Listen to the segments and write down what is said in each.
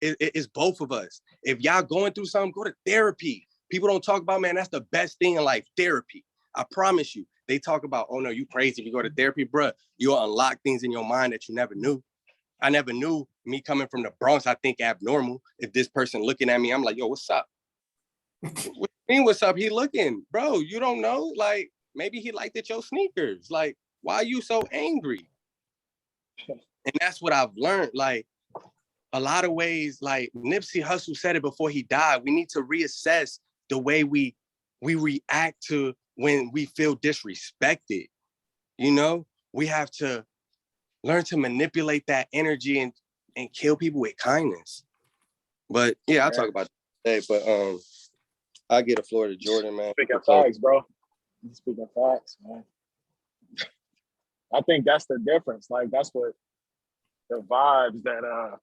it's both of us. If y'all going through something, go to therapy. People don't talk about, man, that's the best thing in life, therapy. I promise you. They talk about, oh no, you crazy if you go to therapy, bruh. You'll unlock things in your mind that you never knew. I never knew, me coming from the Bronx, I think abnormal. If this person looking at me, I'm like, yo, what's up? What do you mean, what's up? He looking, bro, you don't know? Like, maybe he liked it your sneakers. Like, why are you so angry? And that's what I've learned. Like, a lot of ways, like Nipsey Hussle said it before he died, we need to reassess the way we react to when we feel disrespected. You know, we have to learn to manipulate that energy and kill people with kindness. But yeah, I'll talk about that today. But I get the floor to Jordan, man. Speaking facts, bro. Speaking facts, man. I think that's the difference. Like, that's what the vibes that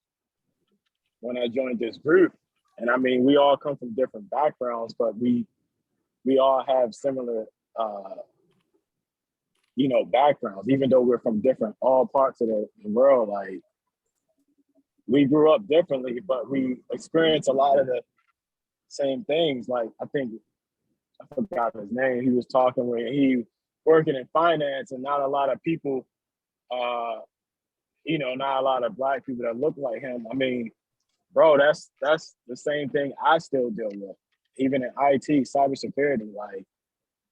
when I joined this group, and I mean, we all come from different backgrounds, but we all have similar backgrounds, even though we're from all parts of the world. Like, we grew up differently, but we experience a lot of the same things. Like, I think, I forgot his name, he was talking where he working in finance, and not a lot of people, not a lot of Black people that look like him. I mean, bro, that's the same thing I still deal with, even in IT, cybersecurity. Like,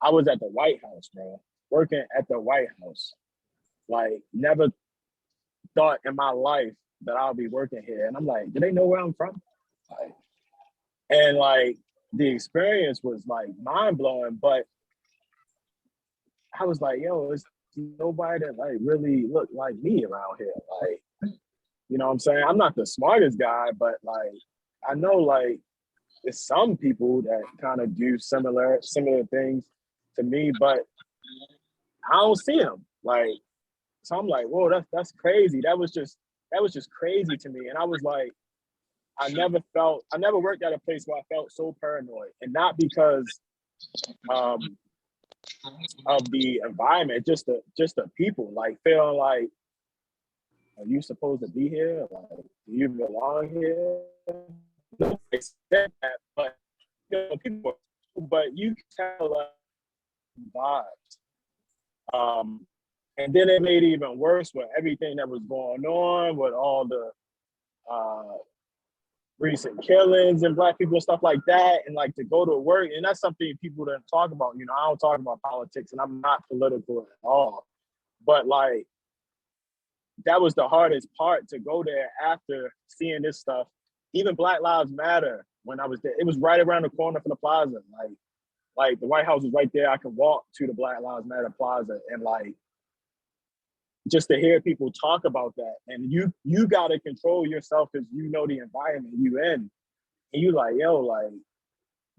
I was at the White House, bro, working at the White House. Like, never thought in my life that I'll be working here. And I'm like, do they know where I'm from? Like, and like, the experience was like mind blowing, but I was like, yo, it's nobody that like really look like me around here. Like, you know what I'm saying? I'm not the smartest guy, but like, I know like there's some people that kind of do similar things to me, but I don't see them. Like, so I'm like, whoa, that's crazy. That was just crazy to me. And I was like, I never worked at a place where I felt so paranoid, and not because of the environment, just the people, like feeling like, are you supposed to be here? Like, do you belong here? Nobody said that, but people, but you can tell vibes. And then it made it even worse with everything that was going on, with all the recent killings and Black people and stuff like that, and like to go to work. And that's something people don't talk about. You know, I don't talk about politics, and I'm not political at all. But like, that was the hardest part, to go there after seeing this stuff. Even Black Lives Matter, when I was there, it was right around the corner from the plaza. Like the White House was right there. I could walk to the Black Lives Matter plaza, and like, just to hear people talk about that. And you got to control yourself, because you know the environment you in. And you like, yo, like,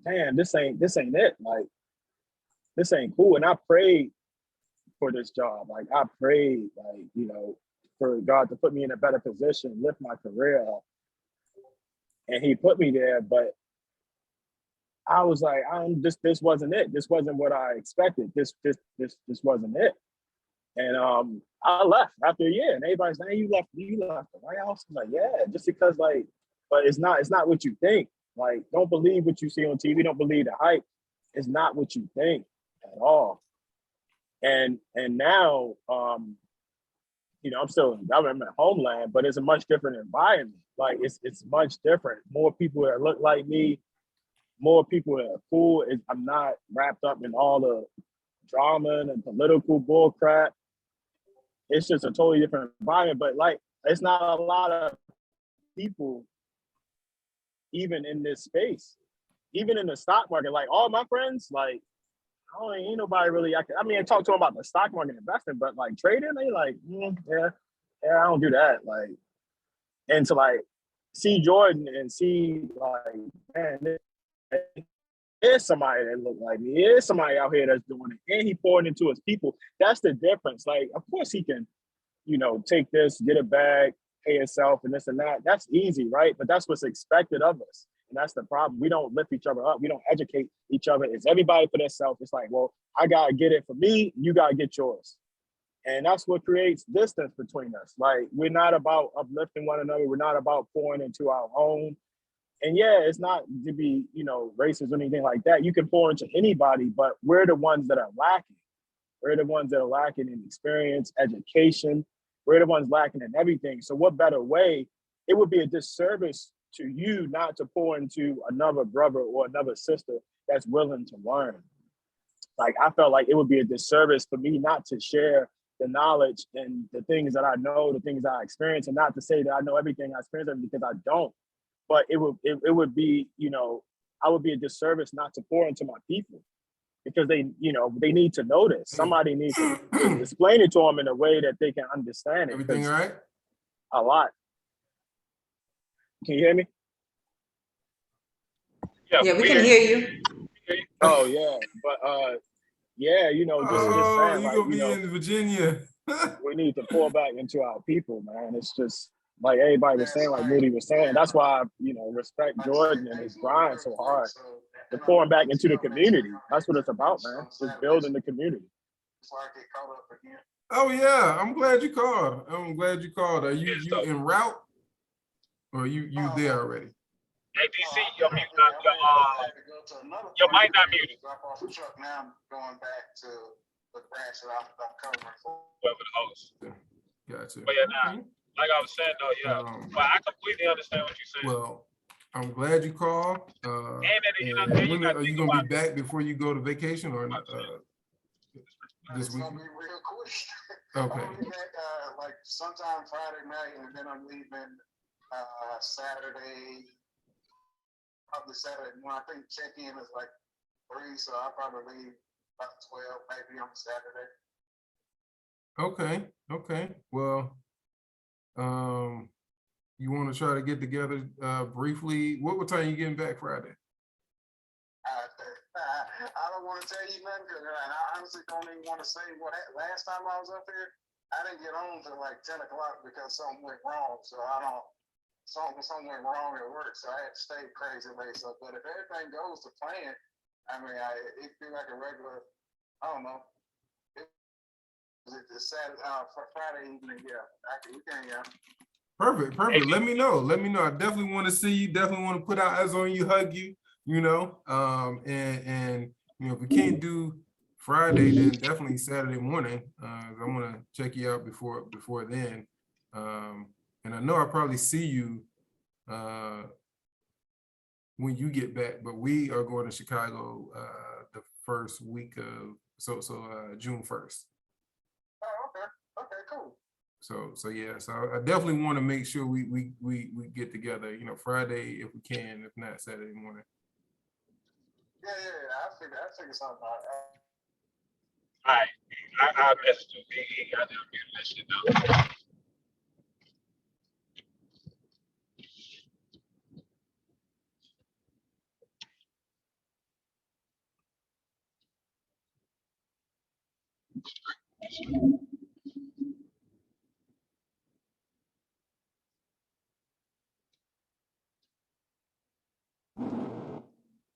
damn, this ain't it. Like, this ain't cool. And I prayed for this job. Like, I prayed, like, for God to put me in a better position, lift my career up. And he put me there, but I was like, this wasn't it. This wasn't what I expected. This wasn't it. And I left after a year, and everybody's like, hey, you left the White House? I'm like, yeah, just because, like, but it's not what you think. Like, don't believe what you see on TV. Don't believe the hype. It's not what you think at all. And now, I'm still in government, homeland, but it's a much different environment. Like, it's much different. More people that look like me, more people that are cool. I'm not wrapped up in all the drama and political bull crap. It's just a totally different environment. But like, it's not a lot of people even in this space, even in the stock market. Like, all my friends, like, ain't nobody really. I talk to them about the stock market investing, but like trading, they like, yeah, I don't do that. Like, and to like see Jordan and see like, man, there's somebody that look like me. There's somebody out here that's doing it, and he pouring into his people. That's the difference. Like, of course he can, take this, get it back, pay himself, and this and that. That's easy, right? But that's what's expected of us, and that's the problem. We don't lift each other up. We don't educate each other. It's everybody for themselves. It's like, well, I gotta get it for me. You gotta get yours, And that's what creates distance between us. Like, we're not about uplifting one another. We're not about pouring into our own. And yeah, it's not to be, racist or anything like that. You can pour into anybody, but we're the ones that are lacking. We're the ones that are lacking in experience, education. We're the ones lacking in everything. So what better way? It would be a disservice to you not to pour into another brother or another sister that's willing to learn. Like, I felt like it would be a disservice for me not to share the knowledge and the things that I know, the things I experience, and not to say that I know everything I experience because I don't. But it would be, I would be a disservice not to pour into my people because they need to know this. Somebody needs to explain it to them in a way that they can understand it. Everything all right? A lot. Can you hear me? Yeah, we can hear you. Oh yeah, but yeah, just saying, you like, gonna be in Virginia. we need to pour back into our people, man. It's just like everybody was saying, like Moody was saying. That's why I, respect Jordan and his grind so hard. The pouring back into the community. That's what it's about, man. Just building the community. Oh yeah, I'm glad you called. Are you en route, or you there already? Hey, DC, your mic not muted. Drop off the truck now. I'm going back to the branch that I'm covering for whoever the host. Gotcha. But yeah, like I was saying though, but I completely understand what you're saying. Well, I'm glad you called. And when are you gonna be back before you go to vacation, or this week? It's gonna be real quick. Okay. I'm leaving like sometime Friday night, and then I'm leaving Saturday. Probably Saturday morning. I think check-in is like 3, so I'll probably leave about 12, maybe on Saturday. Okay. Well, you want to try to get together briefly? What time are you getting back Friday? I don't want to tell you nothing, because I honestly don't even want to say what last time I was up here. I didn't get home till like 10 o'clock because something went wrong. So something went wrong at work, so I had to stay crazy late. So, but if everything goes to plan, I mean, it'd be like a regular, I don't know. It's Saturday, Friday evening, we can. Perfect. Let me know. I definitely want to see you. Definitely want to put out eyes on you, hug you. And if we can't do Friday, then definitely Saturday morning. I want to check you out before then. And I know I'll probably see you when you get back, but we are going to Chicago the first week of June 1st. Oh, okay, cool. So yeah, so I definitely want to make sure we get together, Friday if we can, if not Saturday morning. Yeah, I figure something out. All right, I messaged you. He got to mute that shit down.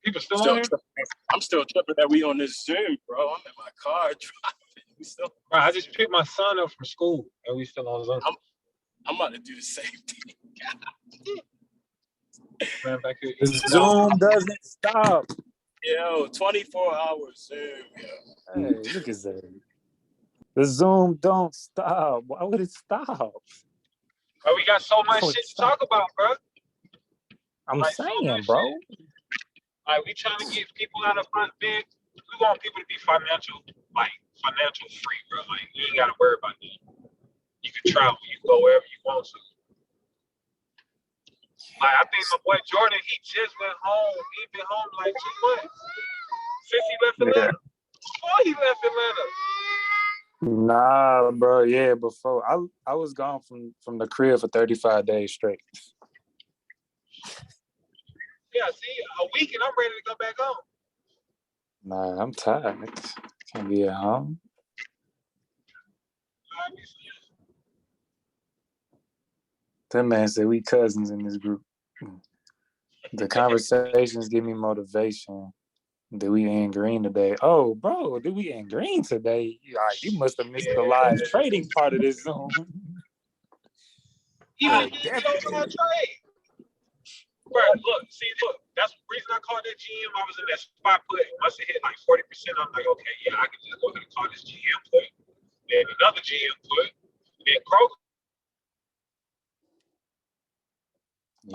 People still on here? I'm still tripping that we on this Zoom, bro. I'm in my car driving. We still. Bro, I just picked my son up from school, and we still on Zoom. I'm about to do the same thing. Man, back here. The Zoom doesn't stop. Yo, 24 hours Zoom. Yo. Hey, look at that. The Zoom don't stop. Why would it stop? Bro, we got so much shit to talk about, bro. I'm saying, bro. Like, we trying to get people out of front, man. We want people to be financial free, bro. Like, you ain't gotta worry about that. You can travel, you can go wherever you want to. Like, I think my boy Jordan, he just went home. He been home like 2 months since he left Atlanta. Before he left Atlanta. Nah, bro. Yeah, before I was gone from the crib for 35 days straight. Yeah, see, a week and I'm ready to go back home. Nah, I'm tired. Can't be at home. That man said we cousins in this group. The conversations give me motivation. Do we in green today? Oh, bro, do we in green today? You must have missed the live trading part of this Zoom. Even Boy, if you don't know how to trade. Bro, look, that's the reason I called that GM. I was in that spot put. Once it hit like 40%, I'm like, okay, yeah, I can just go ahead and call this GM put. Then another GM put. Then Kroger.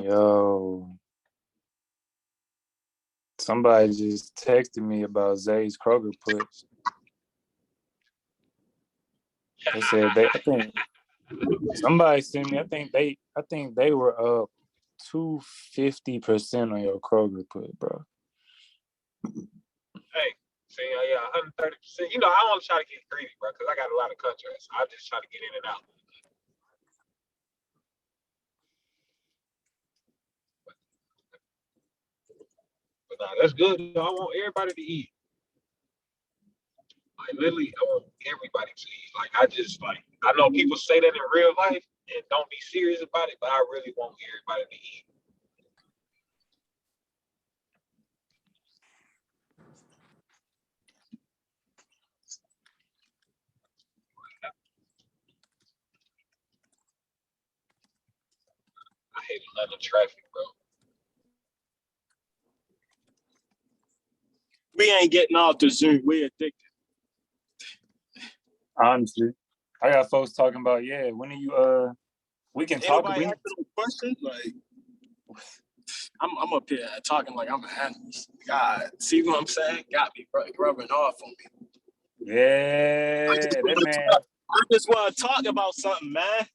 Yo, somebody just texted me about Zay's Kroger puts. They said I think somebody sent me. I think they were up 250% on your Kroger put, bro. Hey, see, yeah, 130%. You know, I don't try to get greedy, bro, because I got a lot of contracts. I just try to get in and out. But nah, that's good. I want everybody to eat. Like literally, I want everybody to eat. Like I know people say that in real life and don't be serious about it, but I really want everybody to eat. I hate Atlanta traffic, bro. We ain't getting off the Zoom. We addicted. Honestly, I got folks talking about, yeah, when are you we can talk. Anybody asking no questions? Like, I'm up here talking like I'm an analyst. God, see what I'm saying? Got me rubbing off on me. Yeah, that man. I just want to talk about something, man.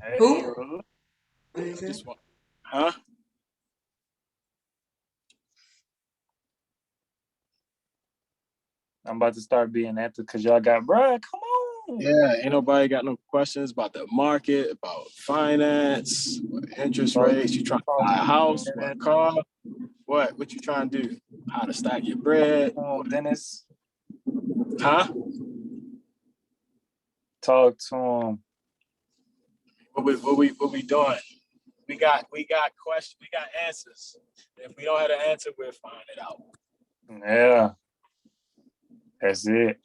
Hey, Who? What is it? Huh? I'm about to start being active because y'all got, bruh, come on. Yeah, ain't nobody got no questions about the market, about finance, interest rates. You trying to buy a house, what a car, what you trying to do? How to stack your bread? Dennis, Huh? talk to him. What we doing? We got questions, we got answers. If we don't have an answer, we'll find it out. Yeah, that's it.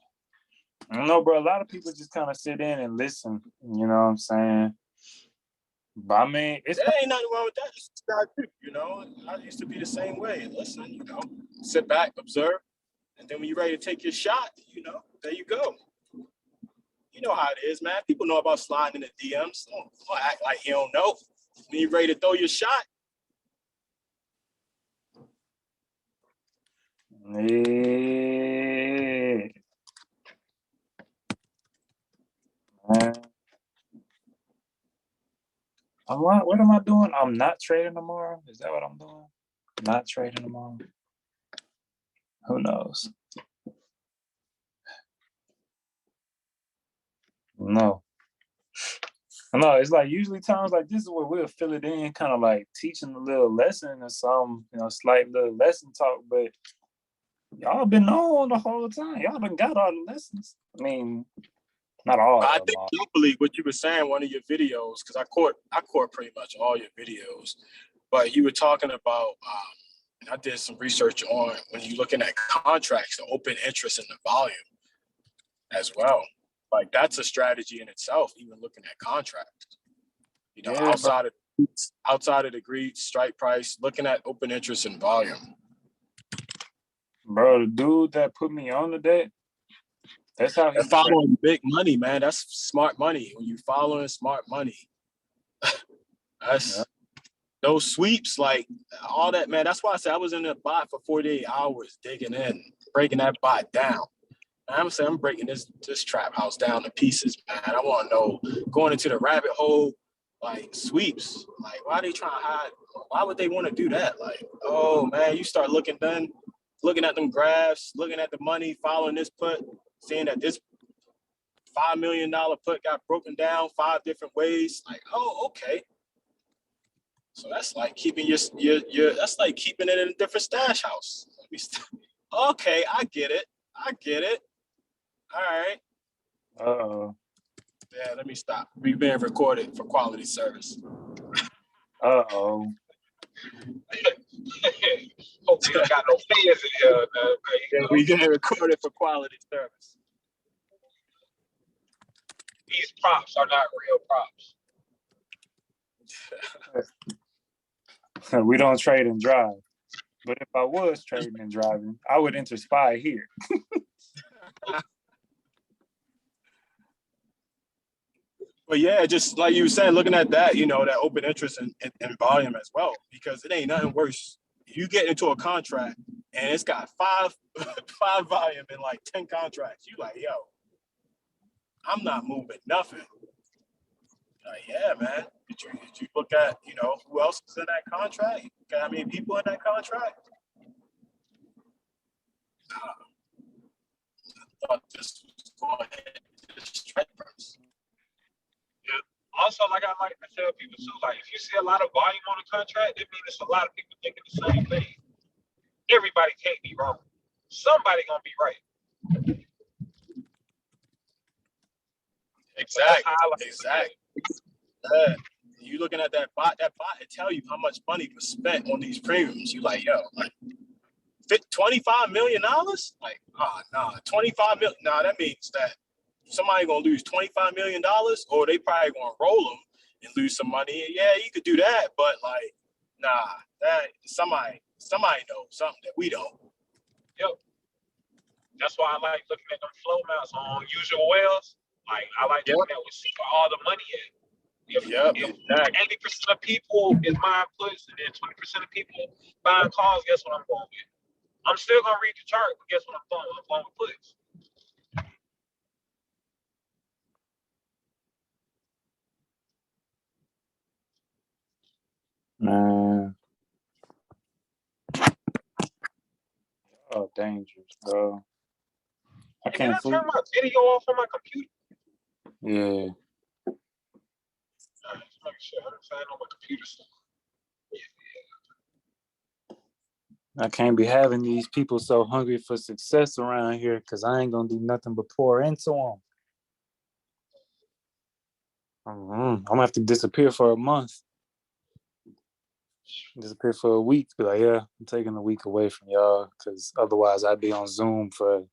I don't know, bro. A lot of people just kind of sit in and listen. You know what I'm saying? But I mean, There ain't nothing wrong with that. It's just gotta do, you know. I used to be the same way. Listen, you know, sit back, observe, and then when you're ready to take your shot, you know, there you go. You know how it is, man. People know about sliding in the DMs. Don't act like you don't know. When you're ready to throw your shot, yeah. Man. What am I doing? I'm not trading tomorrow. Is that what I'm doing? Not trading tomorrow. Who knows? No. It's like usually times like this is where we'll fill it in, kind of like teaching a little lesson or some, slight little lesson talk. But y'all been on the whole time. Y'all done got all the lessons. I mean, not all. I think you believe what you were saying one of your videos, because I caught pretty much all your videos, but you were talking about. And I did some research on when you're looking at contracts, the open interest and the volume as well. Like that's a strategy in itself, even looking at contracts. You know, Yeah, outside of the agreed strike price, looking at open interest and volume. bro, the dude that put me on today, that's how he's following big money, man. That's smart money. When you following smart money, that's those sweeps, like all that, man. That's why I said I was in the bot for 48 hours, digging in, breaking that bot down. And I'm saying I'm breaking this trap house down to pieces, man. I want to know, going into the rabbit hole, like sweeps. Like, why are they trying to hide? Why would they want to do that? Like, oh man, you start looking at them graphs, looking at the money, following this put, seeing that this $5 million put got broken down 5 different ways. Like, oh, okay. So that's like keeping your that's like keeping it in a different stash house. Okay, I get it. All right. Uh-oh. Yeah, let me stop. We've been recorded for quality service. Uh-oh. Hope we don't got no fans in here. Yeah, we getting recorded for quality service. These props are not real props. We don't trade and drive. But if I was trading and driving, I would enter SPY here. But yeah, just like you said, looking at that, you know, that open interest in volume as well, because it ain't nothing worse. You get into a contract and it's got five volume and like 10 contracts. You like, yo, I'm not moving nothing. Yeah, man. Did you look at, you know, who else is in that contract? Look at how many people in that contract? I thought this was going to strike first. Also, like I like to tell people too, like if you see a lot of volume on a contract, it means it's a lot of people thinking the same thing. Everybody can't be wrong. Somebody gonna be right. Exactly. Yeah. You looking at that bot it tell you how much money was spent on these premiums. You like, yo, like $25 million? Like, nah, 25 million. Nah, that means that somebody gonna lose $25 million, or they probably gonna roll them and lose some money. Yeah, you could do that, but like, nah, that somebody knows something that we don't. Yep. That's why I like looking at them flow maps on usual wells. Like I like looking at where all the money at. If 80% of people is buying puts and then 20% of people buying calls, guess what I'm going with? I'm still gonna read the chart, but guess what I'm going? I'm going with puts. Man. Oh, dangerous, bro. I Can can't I turn my video off on my computer? Yeah. Just make sure I don't sign on my computer stuff. I can't be having these people so hungry for success around here because I ain't gonna do nothing but pour into them. I'm gonna have to disappear for a month. Disappear for a week. Be like, yeah, I'm taking a week away from y'all because otherwise I'd be on Zoom for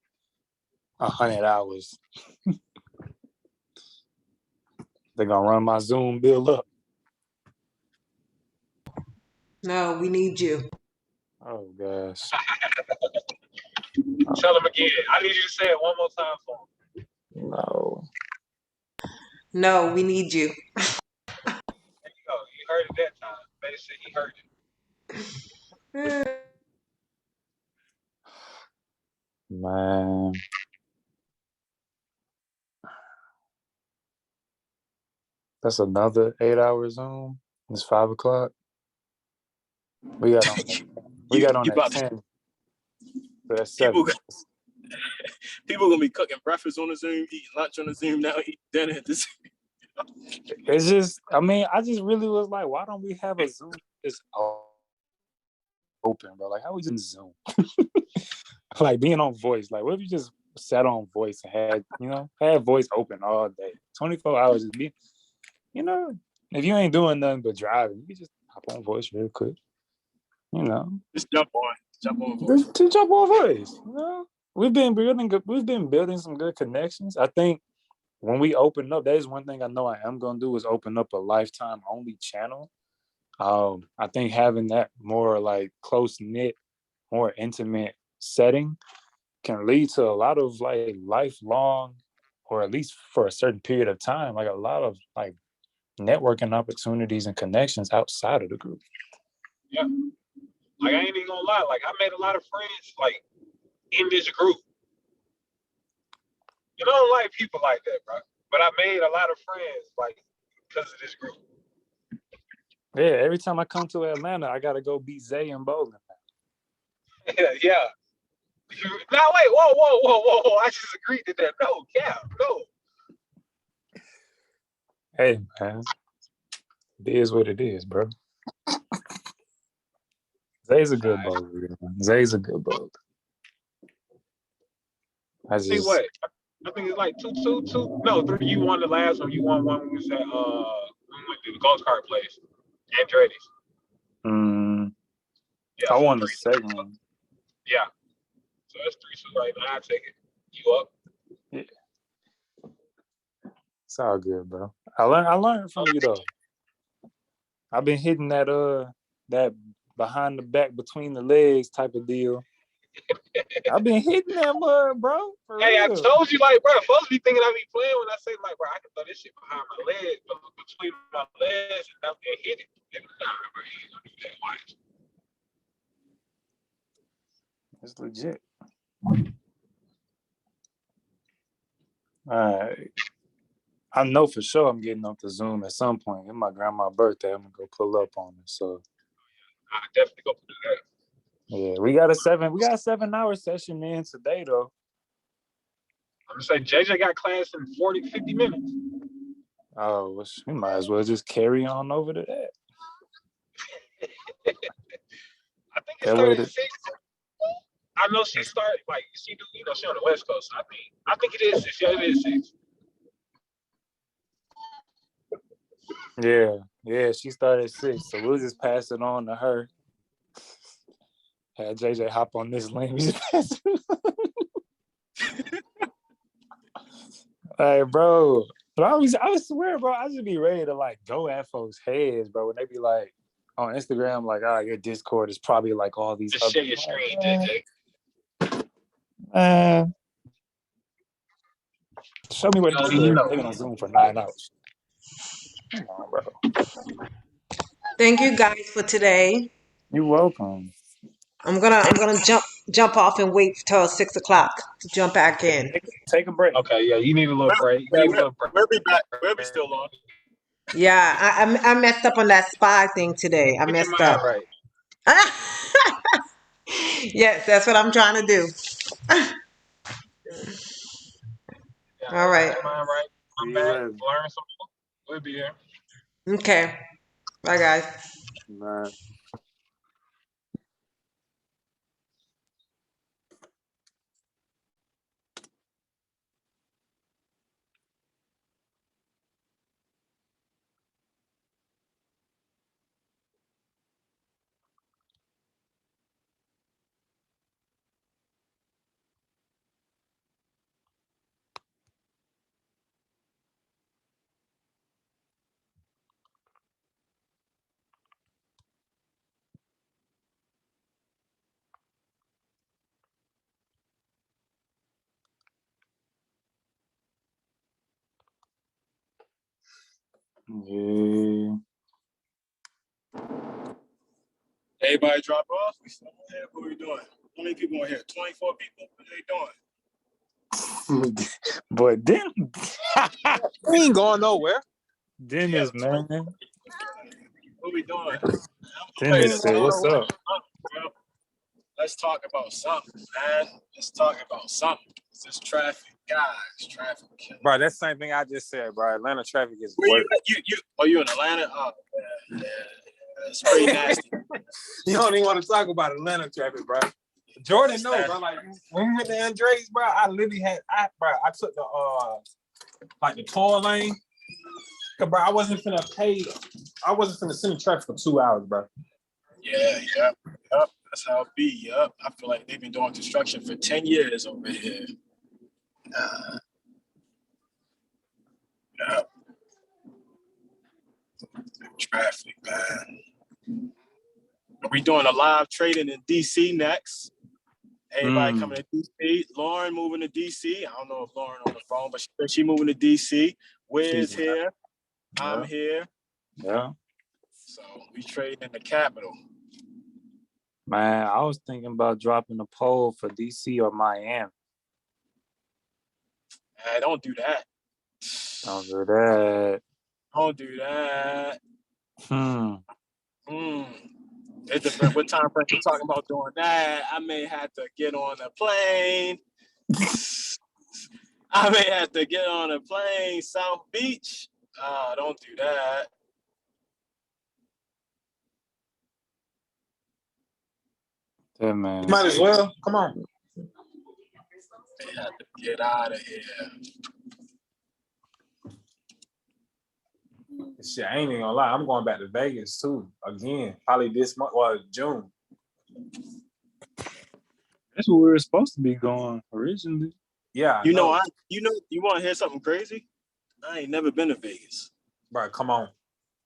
100 hours. They're gonna run my Zoom bill up. No, we need you. Oh gosh. Tell them again. I need you to say it one more time for me. No. No, we need you. There you go. You heard it that time. They said he heard it. Man. That's another 8-hour Zoom. It's 5 o'clock. We got on at 10. So that's 7. People gonna be cooking breakfast on the Zoom, eating lunch on the Zoom now, eating dinner at this. It's just, I mean, I just really was like, why don't we have a Zoom just open, bro? Like, how we just Zoom? Like being on voice. Like, what if you just sat on voice and had voice open all day? 24 hours is be, if you ain't doing nothing but driving, you can just hop on voice real quick. Just jump on voice. To jump on voice. We've been building some good connections. I think when we open up, that is one thing I know I am gonna do is open up a lifetime only channel. I think having that more like close knit, more intimate setting can lead to a lot of like lifelong, or at least for a certain period of time, like a lot of like networking opportunities and connections outside of the group. Yeah. Like I ain't even gonna lie, like I made a lot of friends like in this group. You don't like people like that, bro. But I made a lot of friends like because of this group. Yeah, every time I come to Atlanta, I gotta go beat Zay and Bowling. Yeah. Now wait, whoa. I just agreed to that. No, Cap, no. Hey man. It is what it is, bro. Zay's a good bowler. Zay's a good bowler. I think what? I think it's like 2-2. No, 3. You won the last one. You won one when we was at we went to the golf cart place. Andretti's. Yeah, I so want the 3. second one. Yeah. So that's 3. So right now, I take it. You up? It's all good, bro. I learned from you though. I've been hitting that behind the back between the legs type of deal. I've been hitting that mud, bro. For Hey, I real. told you, like, bro, folks be thinking I be playing when I say, like, bro, I can throw this shit behind my legs, but between my legs and hit it. Nah, bro, you ain't gonna do that. Watch. It's legit. All right. I know for sure I'm getting off the Zoom at some point. It's my grandma's birthday. I'm gonna go pull up on it. So I definitely go do that. yeah, we got a 7-hour session in today though. I'm gonna say JJ got class in 40, 50 minutes. Oh, well, we might as well just carry on over to that. I think it That way started at 6. I know she started, like, she do, she on the West Coast. So I think it is 6. Yeah, it is 6. Yeah, she started at 6, so we'll just pass it on to her. Had JJ hop on this link. We just pass it on. Hey, bro. But I swear, bro, I just be ready to like go at folks' heads, bro. When they be like on Instagram, like, your Discord is probably like all these Just other. share your screen, JJ. Show me what You know. they're gonna Zoom for 9 hours. Come on, bro. Thank you guys for today. You're welcome. I'm gonna jump off and wait till 6 o'clock to jump back in. Take a break. Okay, yeah, you need a little break. Yeah, we'll be back. We'll be still on. Yeah, I messed up on that spy thing today. I Get your messed mind up. right. Yes, that's what I'm trying to do. Yeah, All right. get your mind right. Come back, learn some more. We'll be here. Okay. Bye, guys. Bye. Yeah. Everybody drop off. We still on here. What are we doing? How many people on here? 24 people. What are they doing? But We ain't going nowhere. Dennis, man. What we doing? Dennis said, "What's up?" Let's talk about something, man. Let's talk about something. It's this traffic, guys. Traffic. Bro, that's the same thing I just said, bro. Atlanta traffic is Where worse. you in Atlanta? Oh, yeah. It's pretty nasty. You don't even want to talk about Atlanta traffic, bro. Jordan knows, bro. Like when we went to Andres, bro, I literally I took the the toll lane. Cause bro, I wasn't finna send the traffic for 2 hours, bro. Yeah. That's how it be. Yep. I feel like they've been doing construction for 10 years over here. Yep. Traffic, man. Are we doing a live trading in DC next? Everybody coming to DC. Lauren moving to DC. I don't know if Lauren on the phone, but she moving to DC. Wiz here. I'm here. Yeah. So we trading in the capital. Man, I was thinking about dropping a poll for DC or Miami. Hey, don't do that. Don't do that. Don't do that. It depends what time frame you're talking about doing that. I may have to get on a plane. South Beach. Don't do that. Yeah, man. Might as well. Come on. They have to get out of here. Shit, I ain't even gonna lie. I'm going back to Vegas too. Again, probably this month or June. That's where we were supposed to be going originally. Yeah, You know, you want to hear something crazy? I ain't never been to Vegas. bro. Come on,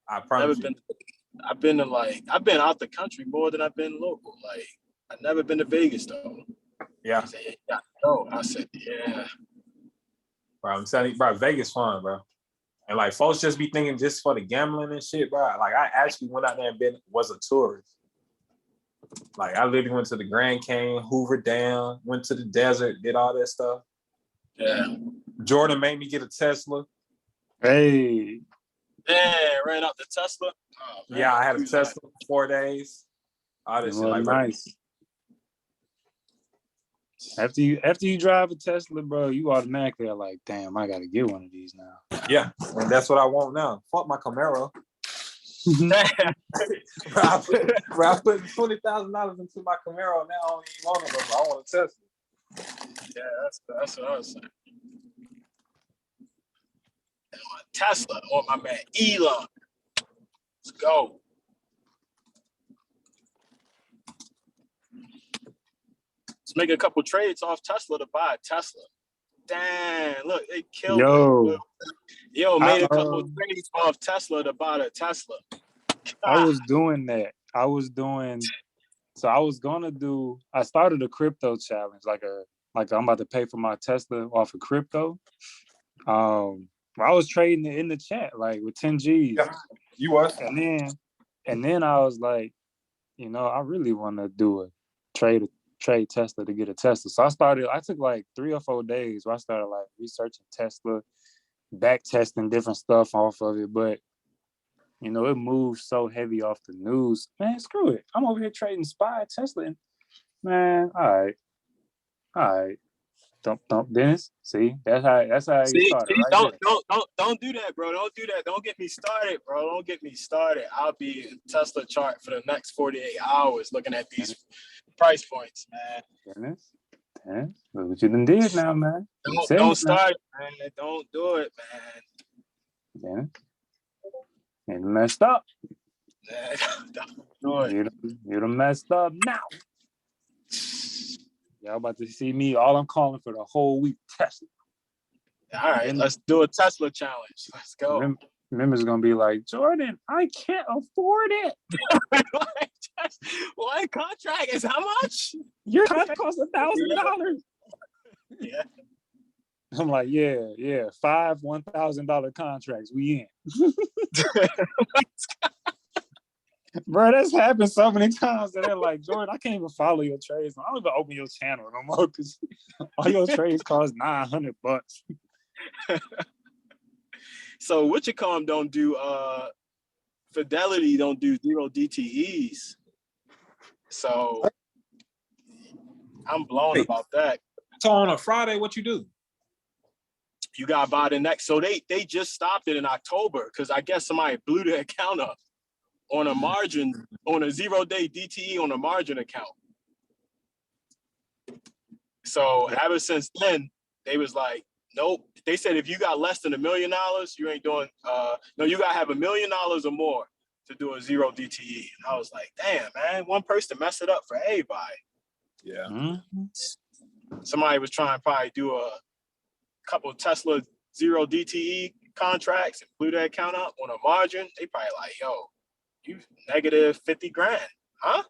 I Never promise you. been. I've been to I've been out the country more than I've been local. Like, I've never been to Vegas though. Yeah, He said, yeah, no. I said, yeah. bro. I'm telling you, bro. Vegas fun, bro. And like folks just be thinking just for the gambling and shit, bro. Like I actually went out there and was a tourist. Like I literally went to the Grand Canyon, Hoover Dam, went to the desert, did all that stuff. Yeah. Jordan made me get a Tesla. Hey, Man, ran out the Tesla. Oh, man. Yeah, I had a Tesla for 4 days. All it this was shit, like nice. After you drive a Tesla, bro, you automatically are like, damn, I gotta get one of these now. yeah, and that's what I want now. Fuck my Camaro. Bro, I put $20,000 into my Camaro. Now I don't even want it. I want a Tesla. Yeah, that's what I was saying. And my Tesla, I want my man Elon. Let's go. Let's make a couple trades off Tesla to buy a Tesla. Damn, look, they killed it. Yo, made a couple trades off Tesla to buy the Tesla. I was doing that. So I was gonna do. I started a crypto challenge, like I'm about to pay for my Tesla off of crypto. I was trading it in the chat, like with 10 G's. Yeah, you was. And then I was like, you know, I really want to do a trade Tesla to get a Tesla. So I took like 3 or 4 days where I started like researching Tesla, back testing different stuff off of it. But you know, it moves so heavy off the news. Man, screw it. I'm over here trading SPY Tesla. Man, all right. Don't Dennis. See, that's how you started. Right, don't do that, bro. Don't do that. Don't get me started, bro. Don't get me started. I'll be in Tesla chart for the next 48 hours looking at these price points, man. Dennis, look what you done did now, man. Don't start, man. Don't do it, man. Dennis, you done messed up. Man, don't do it. You done messed up now. Y'all about to see me. All I'm calling for the whole week, Tesla. All right, let's do a Tesla challenge. Let's go. Remember's gonna be like, Jordan, I can't afford it. One contract is how much? Your contract costs $1,000. Yeah. I'm like, yeah, 5 $1,000 contracts. We in. Bro, that's happened so many times that they're like, Jordan, I can't even follow your trades. I don't even open your channel no more because all your trades cost $900. So Witchcom don't do Fidelity don't do 0 DTEs. So I'm blown about that. So on a Friday, what you do? You got to buy the next. So they just stopped it in October because I guess somebody blew their account up on a margin, on a 0-day DTE on a margin account. So ever since then, they was like, nope. They said if you got less than $1 million, you ain't doing. No, you gotta have $1 million or more to do a 0 DTE. And I was like, damn, man, one person mess it up for everybody. Yeah. Mm-hmm. Somebody was trying to probably do a couple of Tesla 0 DTE contracts and blew their account up on a margin. They probably like, yo, you negative 50 grand, huh?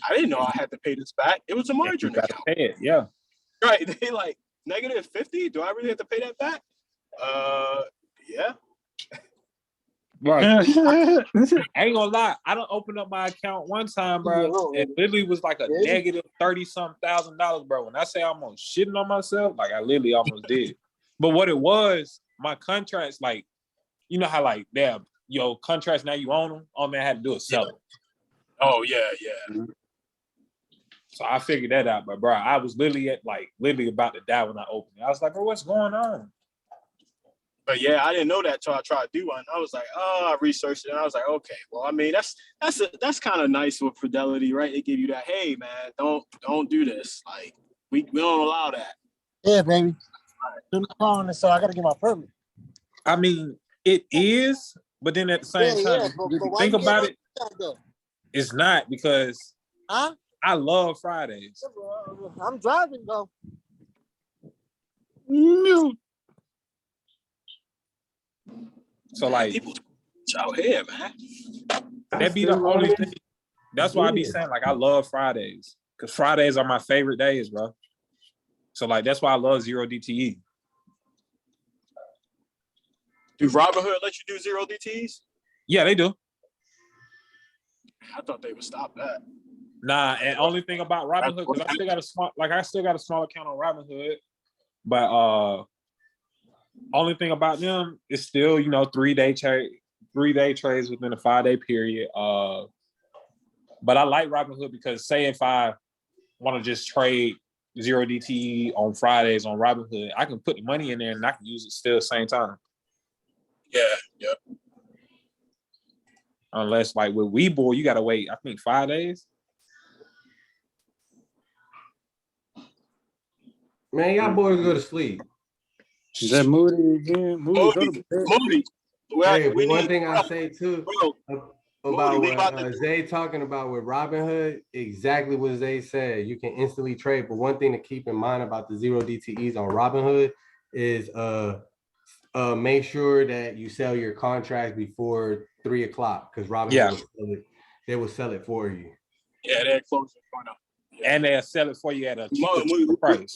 I didn't know I had to pay this back. It was a margin account. Pay it, yeah. Right. They like negative 50. Do I really have to pay that back? Yeah. Right. I ain't gonna lie. I don't open up my account one time, bro. It literally was like a negative $30-something, bro. When I say I'm almost shitting on myself, like I literally almost did. But what it was, my contracts, like, you know how like damn, your contracts now you own them. All man had to do is sell them. Oh yeah. So I figured that out, but bro, I was literally about to die when I opened it. I was like, bro, what's going on? But yeah, I didn't know that till I tried to do one. I was like, oh, I researched it, and I was like, okay, well, I mean, that's kind of nice with Fidelity, right? They give you that, hey, man, don't do this. Like, we don't allow that. Yeah, baby. Right. So I got to get my permit. I mean, it is, but then at the same time, but think about it. That, it's not because Huh? I love Fridays. I'm driving though. So like People out here, man. that be the only thing. That's why I be saying like I love Fridays because Fridays are my favorite days, bro. So like that's why I love zero DTE. Do Robinhood let you do zero DTs? Yeah, they do. I thought they would stop that. Nah, and only thing about Robinhood because I still got a small account on Robinhood, but only thing about them is still 3-day trades within a 5-day period. But I like Robinhood because say if I want to just trade zero DTE on Fridays on Robinhood, I can put the money in there and I can use it still at the same time. Yeah. Unless like with Webull, you gotta wait, I think 5 days. Man, y'all boys go to sleep. Is that Moody again? Moody, go to bed. Moody. Hey, but one thing I say too about Moody, what Zay talking about with Robinhood, exactly what Zay said. You can instantly trade, but one thing to keep in mind about the zero DTEs on Robinhood is make sure that you sell your contract before 3 o'clock because Robinhood will sell it for you. Yeah, they're close in front of. And they'll sell it for you at a cheaper price.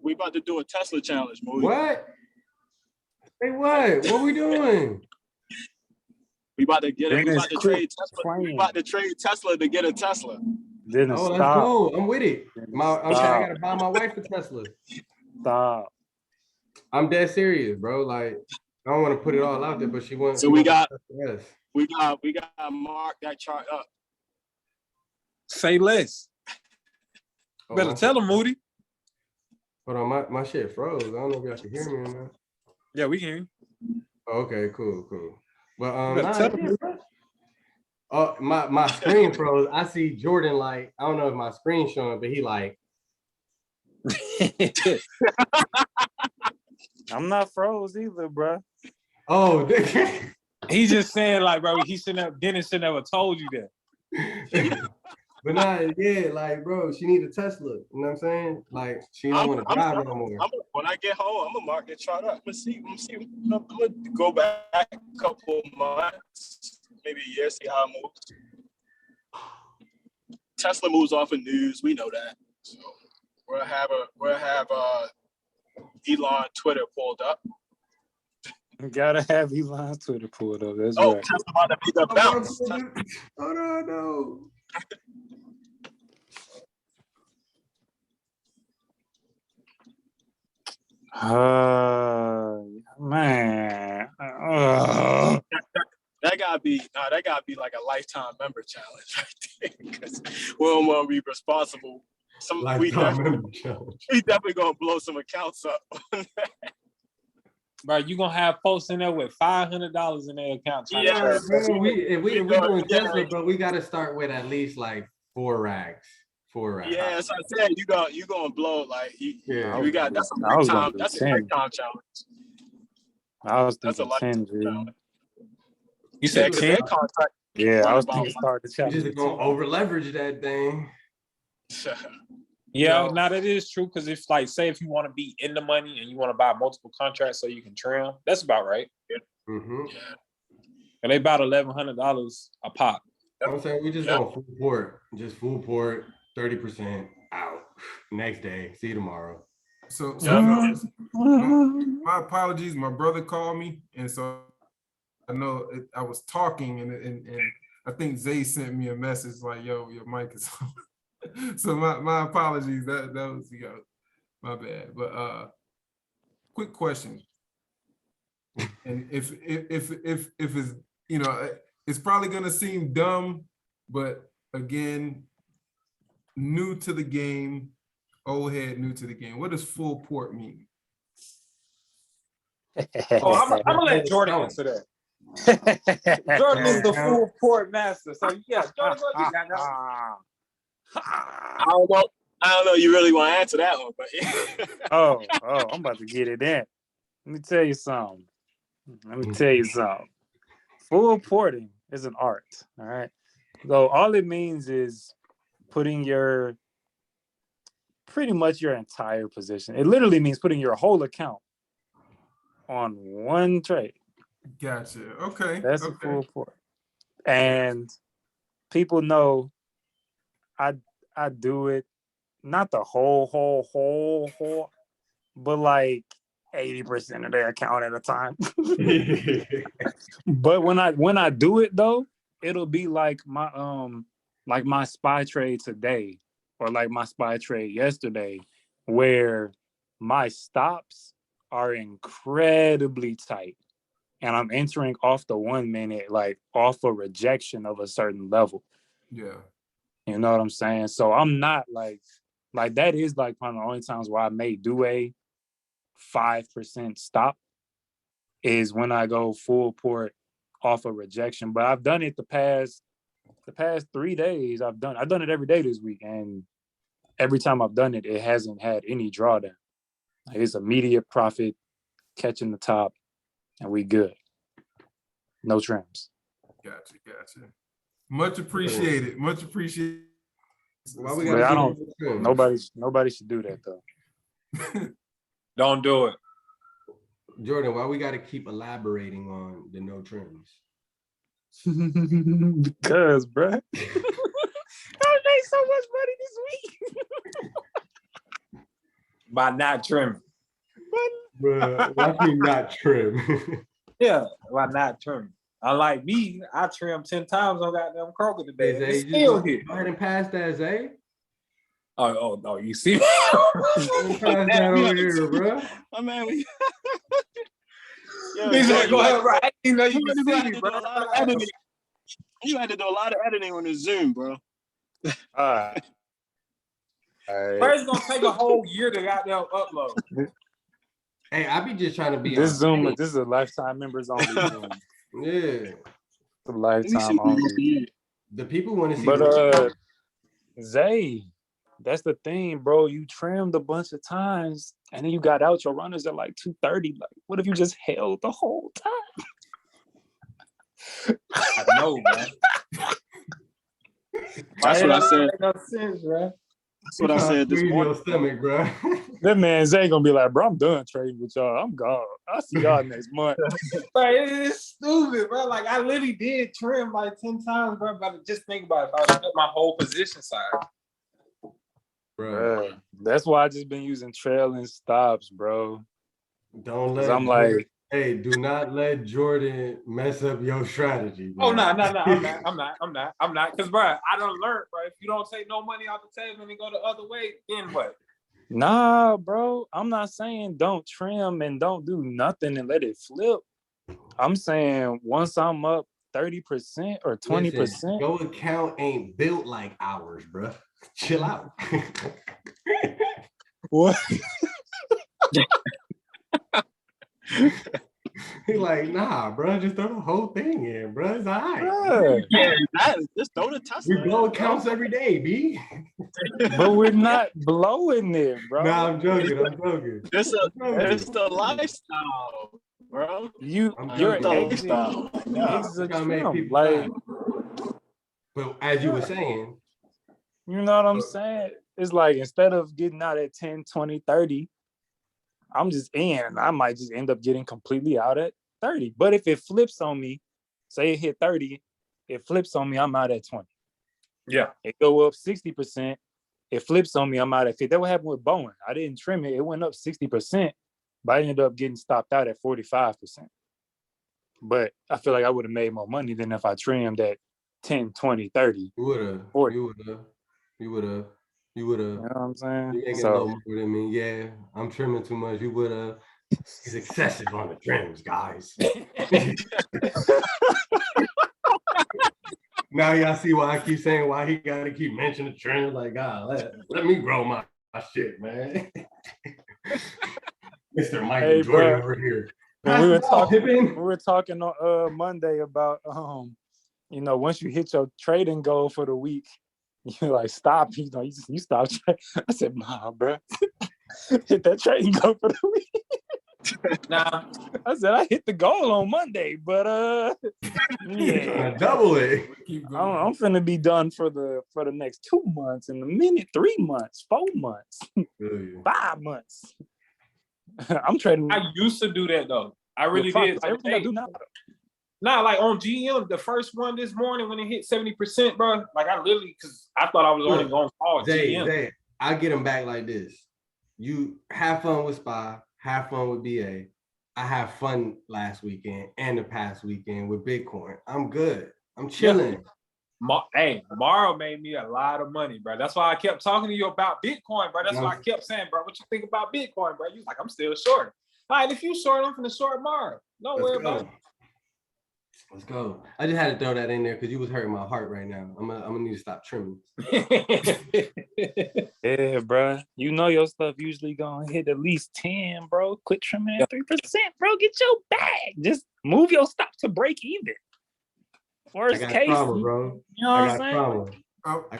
We about to do a Tesla challenge, Moody. What? Hey, what? What we doing? We about to trade Tesla. We about to trade Tesla to get a Tesla. Let's go. I'm with it. I gotta buy my wife a Tesla. Stop. I'm dead serious, bro. Like, I don't want to put it all out there, but she wants. So we got to mark that chart up. Say less. Better tell them, Moody. Hold on, my shit froze. I don't know if y'all can hear me or not. Yeah, we can hear you. Okay, cool. But my screen froze. I see Jordan like, I don't know if my screen's showing, but he like. I'm not froze either, bro. Oh, he's just saying like, bro, Dennis should never told you that. But like, bro, she need a Tesla. You know what I'm saying? Like, she don't want to drive no more. When I get home, I'm gonna mark that chart up. I'm gonna go back a couple months, maybe a year, see how it moves. Tesla moves off of news. We know that. So we'll have Elon Twitter pulled up. You gotta have Elon Twitter pulled up. That's right. Tesla about to be the bounce. Oh no. Man. That gotta be like a lifetime member challenge right there. Because we don't want to be responsible. We definitely gonna blow some accounts up. Bro, you gonna have folks in there with $500 in their account. Yeah, bro, if we doing Tesla, but we gotta start with at least like 4 racks. 4 racks. Yeah, so I said you gonna blow like that's a lifetime challenge. I was thinking 10, dude. You said 10? Yeah, I was thinking start the challenge. You're just gonna over leverage that thing. Yeah, now that is true because if like say if you want to be in the money and you want to buy multiple contracts so you can trim, that's about right. Mm-hmm. And they about $1,100 a pop. I'm saying we just want full port, 30% out. Next day, see you tomorrow. So my apologies. My brother called me, and so I know I was talking, and I think Zay sent me a message like, "Yo, your mic is on." So my apologies. That was my bad. But quick question, and if it's it's probably gonna seem dumb, but again, new to the game, old head new to the game. What does full port mean? I'm gonna let Jordan answer that. Jordan is the full port master. So yeah, Jordan, what you got now? I don't know. You really want to answer that one, but oh, I'm about to get it in. Let me tell you something. Full porting is an art. All right. So all it means is putting your pretty much your entire position. It literally means putting your whole account on one trade. Gotcha. Okay. That's a okay. full port. And people know I do it not the whole, but like 80% of their account at a time. But when I do it though, it'll be like my SPY trade today or like my SPY trade yesterday, where my stops are incredibly tight. And I'm entering off the 1 minute, like off a rejection of a certain level. Yeah. You know what I'm saying? So I'm not like that is like one of the only times where I may do a 5% stop is when I go full port off a rejection. But I've done it the past 3 days. I've done it every day this week, and every time I've done it, it hasn't had any drawdown. Like it's immediate profit, catching the top, and we good. No trims. Gotcha. Much appreciated. Much appreciated. Why we But gotta I do don't. no trims? Nobody should do that though. Don't do it. Jordan, why we gotta keep elaborating on the no trims? Because, bruh, I made so much money this week. By not trimming. Bruh, why we not trim? Yeah, by not trimming. Unlike me, I trimmed 10 times on goddamn Kroger today. Zay, It's you still just here. go ahead and pass that, Zay. Oh, you see? Pass that over here, bro. My man, we. Yo, He's Zay, like, go ahead, right? I didn't know you you could had see to me, do bro. a lot of editing. You had to do a lot of editing on the Zoom, bro. All right. First, it's gonna take a whole year to goddamn upload. Hey, I be just trying to be This on Zoom, point. this is a lifetime members only Zoom. Yeah. It's a lifetime only. The people want to see But the Zay, that's the thing, bro. You trimmed a bunch of times, and then you got out your runners at like 2:30. Like, what if you just held the whole time? I know, man. That's what I said. Make no sense, bro. That's what I said this morning. stomach, bro. That man Zay gonna be like, bro, I'm done trading with y'all. I'm gone. I'll see y'all next month. Bro, it's stupid, bro. Like I literally did trim like 10 times, bro. But just think about it. If I was at my whole position size. Bruh, that's why I just been using trailing stops, bro. Don't 'Cause let I'm like, Jordan- hey, do not let Jordan mess up your strategy, bro. Oh no, I'm not. Cause bro, I done learned, bro. If you don't take no money off the table and then go the other way, then what? nah, bro. I'm not saying don't trim and don't do nothing and let it flip. I'm saying once I'm up 30% or 20%. Listen, your account ain't built like ours, bro. Chill out. What? He like, nah, bro, just throw the whole thing in, bro. It's all right. Bruh. Yeah, just throw the Tesla. We blow accounts every day, B. But we're not blowing it, bro. Nah, I'm joking. It's the lifestyle, bro. You're the exit lifestyle. is a Trying to make trim. people Like, laugh. But as you were saying, you know what I'm saying? It's like instead of getting out at 10, 20, 30, I'm just in. I might just end up getting completely out at 30. But if it flips on me, say it hit 30, it flips on me, I'm out at 20. Yeah. It go up 60%, it flips on me, I'm out at 50. That what happened with Boeing. I didn't trim it. It went up 60%, but I ended up getting stopped out at 45%. But I feel like I would have made more money than if I trimmed at 10, 20, 30. you would have. 40. You would have. You know what I'm saying? You making a So, little more than me. Yeah, I'm trimming too much. You would have. He's excessive on the trims, guys. Now y'all see why I keep saying why he got to keep mentioning the trims. Like, God, let me grow my shit, man. Mr. Michael Hey, Jordan bro. over here. when we Pippin. were talking on Monday about once you hit your trading goal for the week, you like stop. You stop. I said, nah, bro. Hit that trading goal for the week. Nah, I said I hit the goal on Monday, but yeah, Double it. Keep going. I'm finna be done for the next 2 months, in a minute, 3 months, 4 months, 5 months. I'm trading. I used to do that though. I really did. Everything I do now. Nah, like on GM, the first one this morning when it hit 70%, bro. Like I literally, because I thought I was only going to call GM. Zay, I get them back like this. You have fun with SPY, have fun with BA. I have fun last weekend and the past weekend with Bitcoin. I'm good. I'm chilling. Hey, Morrow made me a lot of money, bro. That's why I kept talking to you about Bitcoin, bro. That's why I kept saying, bro, what you think about Bitcoin, bro? You was like, I'm still short. All right, if you short, I'm finna short Morrow. Don't worry about it. Let's go. I just had to throw that in there because you was hurting my heart right now. I'm gonna need to stop trimming. Yeah, bro. You know your stuff usually gonna hit at least 10, bro. Quit trimming at 3%, bro. Get your bag. Just move your stop to break even. Worst case, trauma, bro. You know what I'm saying?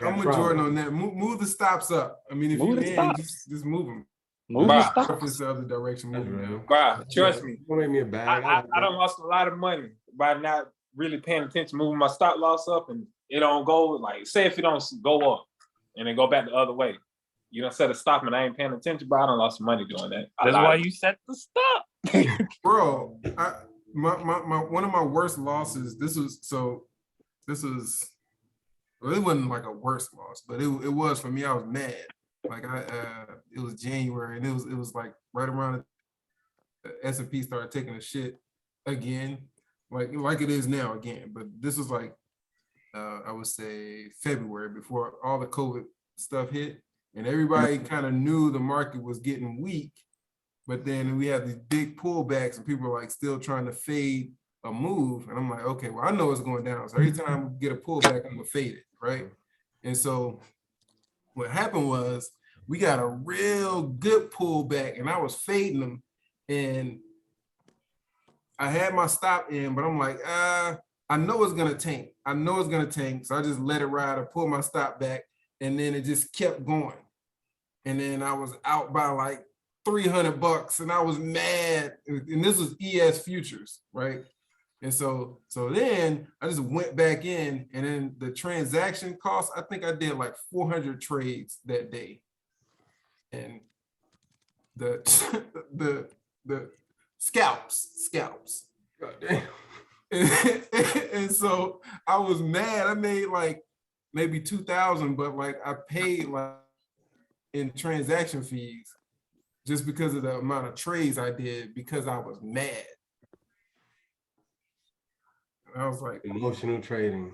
I'm with Jordan on that. Move the stops up. I mean, if Move you the in, stops. just move them. Move the stops. It's the other direction. Moving now. Bro, trust me. Don't make me a bag. I done lost a lot of money by not really paying attention, moving my stop loss up, and it don't go, like, say if it don't go up and then go back the other way. You don't set a stop and I ain't paying attention, bro. I done lost some money doing that. That's why you set the stop. Bro, my one of my worst losses, well, it wasn't like a worse loss, but it was for me. I was mad. Like it was January and it was like right around the S&P started taking a shit again, like it is now again. But this was like I would say February, before all the COVID stuff hit, and everybody kind of knew the market was getting weak. But then we have these big pullbacks and people are like still trying to fade a move. And I'm like, okay, well, I know it's going down. So every time we get a pullback, I'm gonna fade it, right? And so what happened was we got a real good pullback and I was fading them. And I had my stop in, but I'm like, I know it's gonna tank. I know it's gonna tank. So I just let it ride. I pulled my stop back and then it just kept going. And then I was out by like $300 and I was mad. And this was ES futures, right? And so then I just went back in, and then the transaction cost, I think I did like 400 trades that day. And the scalps. God damn. And so I was mad. I made like maybe 2,000, but like I paid like in transaction fees just because of the amount of trades I did, because I was mad. I was like, emotional trading.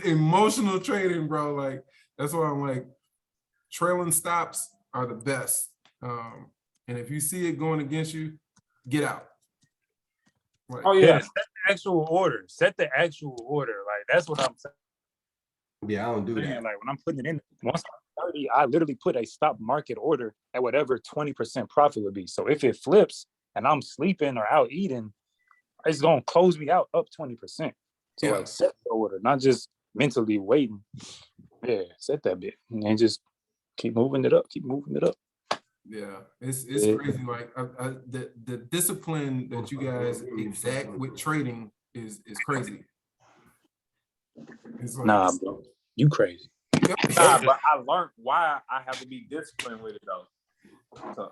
Emotional trading, bro. Like, that's why I'm like, trailing stops are the best. And if you see it going against you, get out. Like, Oh yeah, set the actual order. Set the actual order. Like, that's what I'm saying. Yeah, I don't do that. Like when I'm putting it in, once I'm 30, I literally put a stop market order at whatever 20% profit would be. So if it flips and I'm sleeping or out eating, it's gonna close me out up 20%. So like set the order, not just mentally waiting. Yeah, set that bit and just keep moving it up. Keep moving it up. Yeah, it's crazy. Like the discipline that you guys exact with trading is crazy. It's like, nah, bro, you crazy. Nah, but I learned why I have to be disciplined with it though. So,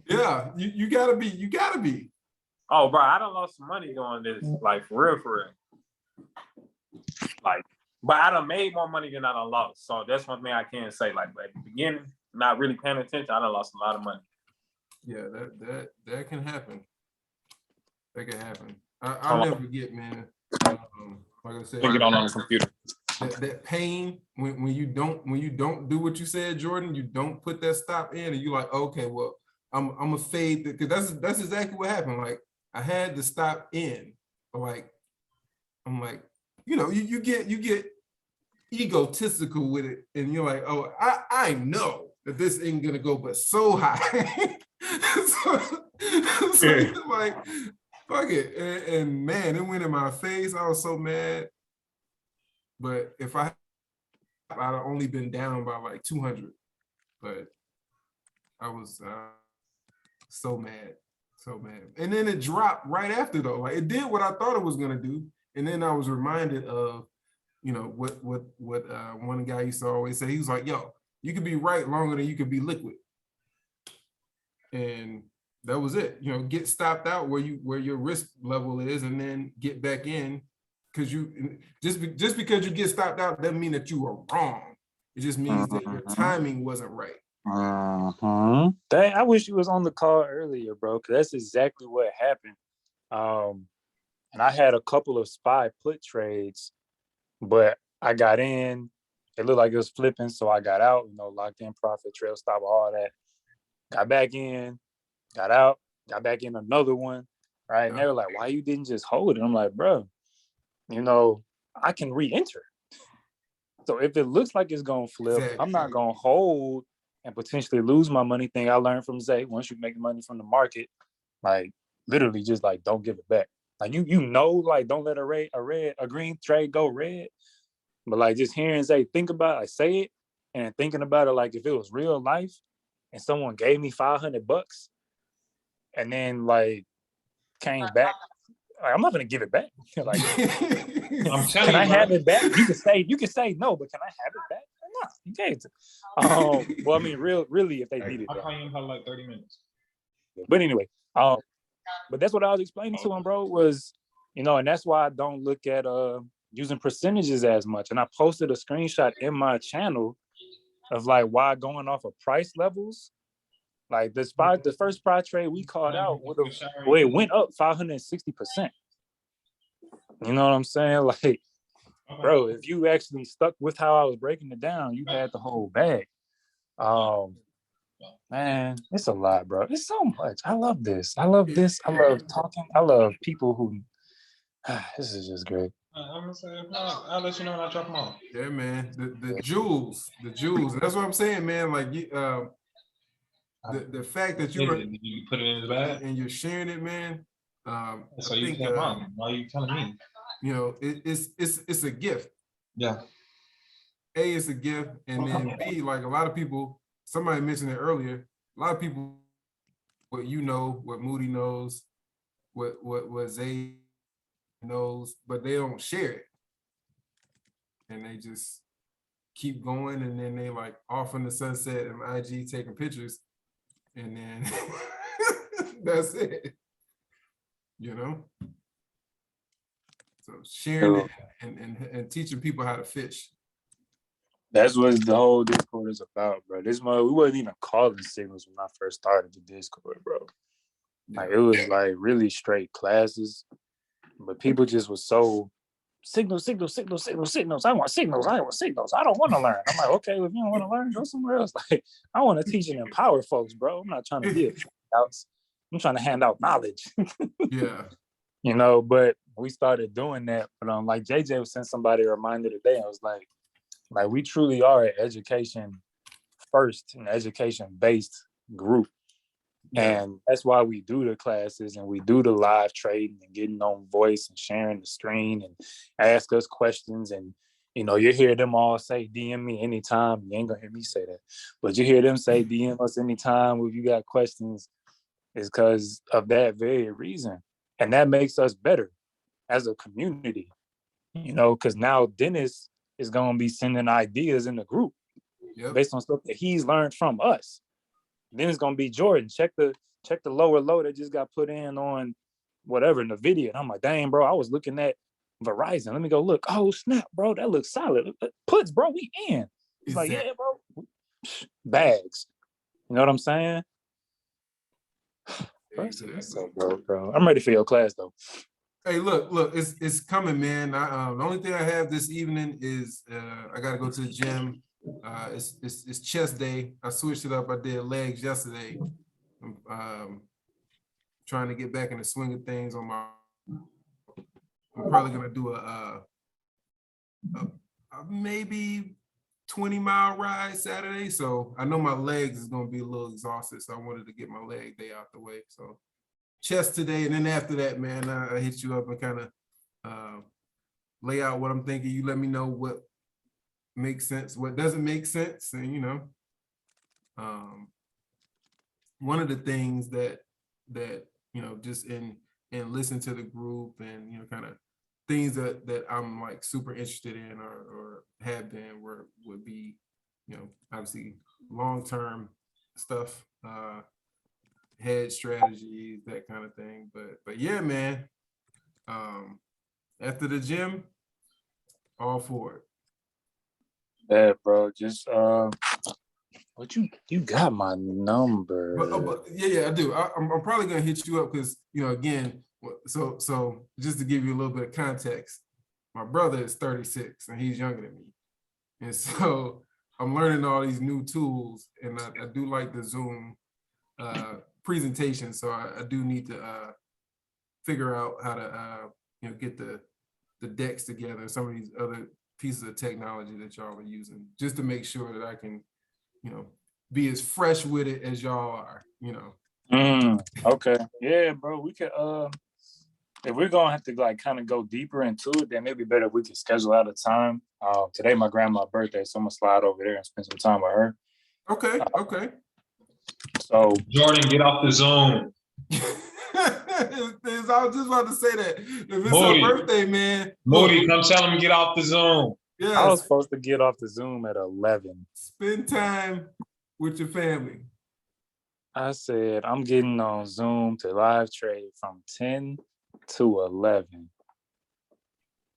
yeah, you gotta be. Oh, bro, I done lost some money doing this, like for real. Like, but I done made more money than I done lost. So that's one thing I can say. Like, at the beginning, not really paying attention, I done lost a lot of money. Yeah, that can happen. That can happen. I'll never forget, man. Like I said, get on the computer. That pain when you don't do what you said, Jordan. You don't put that stop in, and you're like, okay, well, I'm a fade, because that's exactly what happened. Like, I had to stop in, but like, I'm like, you get egotistical with it, and you're like, oh, I know that this ain't gonna go but so high. so you're like, fuck it, and man, it went in my face. I was so mad. But if I'd have only been down by like 200, but I was so mad. So man, and then it dropped right after though. Like it did what I thought it was gonna do, and then I was reminded of, you know, what one guy used to always say. He was like, "Yo, you could be right longer than you could be liquid," and that was it. You know, get stopped out where your risk level is, and then get back in, because you just because you get stopped out doesn't mean that you were wrong. It just means that your timing wasn't right. Dang, I wish you was on the call earlier, bro, because that's exactly what happened. And I had a couple of SPY put trades, but I got in. It looked like it was flipping, so I got out. You know, locked in profit, trail stop, all that. Got back in, got out, got back in another one, right? And they were like, "Why you didn't just hold it?" I'm like, "Bro, you know, I can re-enter. So if it looks like it's gonna flip, Exactly. I'm not gonna hold and potentially lose my money." Thing I learned from Zay: once you make money from the market, like literally just like don't give it back. Like you know, like don't let a green trade go red. But like just hearing Zay think about it, like say it, and thinking about it like if it was real life and someone gave me $500 and then like came back, like, I'm not gonna give it back. Like, I'm telling can you, I bro. have it back? You can say no, but can I have it back? No, you can't. Well, I mean, really, if they need it. I'll call you in probably like 30 minutes. But anyway, but that's what I was explaining to him, bro, was, you know, and that's why I don't look at using percentages as much. And I posted a screenshot in my channel of like why going off of price levels, like the first SPY trade we called out, it went up 560%. You know what I'm saying? Like, bro, if you actually stuck with how I was breaking it down, you had the whole bag. Man, it's a lot, bro. It's so much. I love this. I love talking. I love people who. This is just great. I'm gonna say, I'll let you know when I drop them off. Yeah, man. The jewels. That's what I'm saying, man. Like you, the fact that you put it in his bag and you're sharing it, man. So I you think, tell mom. Why are you telling me? You know, it's a gift. Yeah. A, it's a gift, and then B, like a lot of people, somebody mentioned it earlier, a lot of people, what you know, what Moody knows, what Zay knows, but they don't share it. And they just keep going, and then they like off in the sunset and IG taking pictures, and then that's it. You know? So sharing it and teaching people how to fish. That's what the whole Discord is about, bro. We wasn't even calling signals when I first started the Discord, bro. Like it was like really straight classes, but people just was so signals. I want signals. I want signals. I don't want to learn. I'm like, okay, well, if you don't want to learn, go somewhere else. Like I want to teach and empower folks, bro. I'm not trying to be a handouts. I'm trying to hand out knowledge. Yeah. You know, but we started doing that. But like JJ was sent somebody a reminder today. I was like we truly are an education first and education based group. Yeah. And that's why we do the classes and we do the live trading and getting on voice and sharing the screen and ask us questions. And, you know, you hear them all say, DM me anytime. You ain't gonna hear me say that, but you hear them say, DM us anytime if you got questions. Is because of that very reason. And that makes us better as a community, you know, because now Dennis is going to be sending ideas in the group based on stuff that he's learned from us. Then it's going to be Jordan. Check the lower low that just got put in on whatever in the video. And I'm like, dang, bro, I was looking at Verizon. Let me go look. Oh, snap, bro. That looks solid. Puts, bro, we in. It's like, yeah, bro. Bags. You know what I'm saying? Bro. I'm ready for your class, though. Hey, look, it's coming, man. The only thing I have this evening is I gotta go to the gym. It's chest day. I switched it up. I did legs yesterday. I'm trying to get back in the swing of things on my. I'm probably gonna do a maybe 20-mile ride Saturday. So I know my legs is gonna be a little exhausted. So I wanted to get my leg day out the way. So chest today, and then after that, man, I hit you up and kind of lay out what I'm thinking. You let me know what makes sense, what doesn't make sense, and you know, one of the things that just and listen to the group and, kind of things that I'm like super interested in or have been would be, obviously long-term stuff, hedge strategies, that kind of thing. But yeah, man, after the gym, all for it. Yeah, bro. Just what you got my number? But yeah, I do. I'm probably gonna hit you up because again, so just to give you a little bit of context, my brother is 36 and he's younger than me, and so I'm learning all these new tools, and I do like the Zoom presentation, so I do need to figure out how to get the decks together, some of these other pieces of technology that y'all are using, just to make sure that I can be as fresh with it as y'all are. Okay. Yeah, bro. We could if we're gonna have to like kind of go deeper into it, then it'd be better if we could schedule out a time. Today my grandma's birthday, so I'm gonna slide over there and spend some time with her. Okay. Okay. So Jordan, get off the Zoom. I was just about to say that. If it's Moody. her birthday, man. Moody, come tell him to get off the Zoom. Yeah. I was supposed to get off the Zoom at 11. Spend time with your family. I said I'm getting on Zoom to live trade from 10 to 11.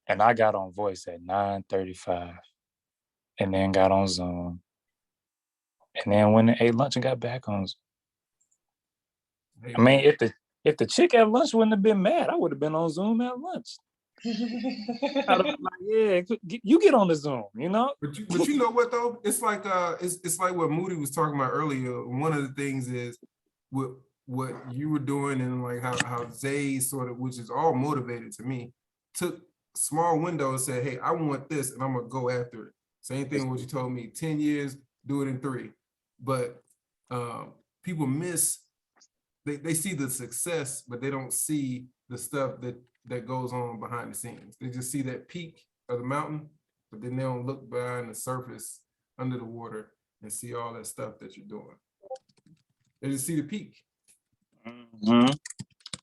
And I got on voice at 9:35 and then got on Zoom. And then went and ate lunch and got back on Zoom. I mean, if the chick at lunch wouldn't have been mad, I would have been on Zoom at lunch. I'd have been like, yeah, you get on the Zoom, But you know what though? It's like it's like what Moody was talking about earlier. One of the things is what you were doing, and like how Zay sort of, which is all motivated to me, took small window and said, hey, I want this and I'm gonna go after it. Same thing what you told me, 10 years, do it in 3. But people miss, they see the success, but they don't see the stuff that goes on behind the scenes. They just see that peak of the mountain, but then they don't look behind the surface under the water and see all that stuff that you're doing. They just see the peak. Mm-hmm.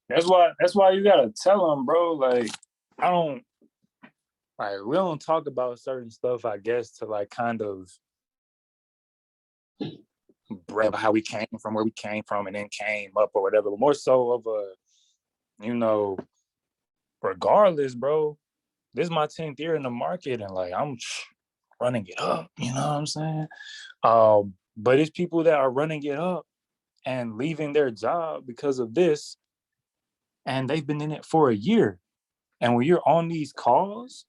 That's why you gotta tell them, bro. Like, we don't talk about certain stuff, I guess, to like kind of brag about how we came from, where we came from, and then came up or whatever. But more so of a, regardless, bro, this is my 10th year in the market, and like I'm running it up. You know what I'm saying? But it's people that are running it up and leaving their job because of this, and they've been in it for a year. And when you're on these calls,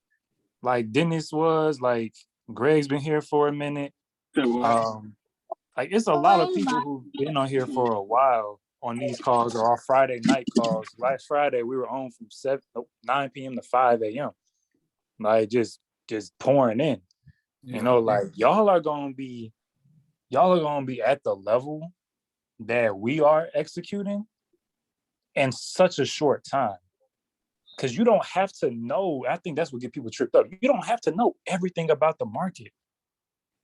like Dennis was, like Greg's been here for a minute. Like it's a lot of people who've been on here for a while on these calls or our Friday night calls. Last Friday we were on from 9 p.m. to 5 a.m. Like just pouring in. Yeah. Like y'all are gonna be at the level that we are executing in such a short time. Because you don't have to know, I think that's what get people tripped up. You don't have to know everything about the market.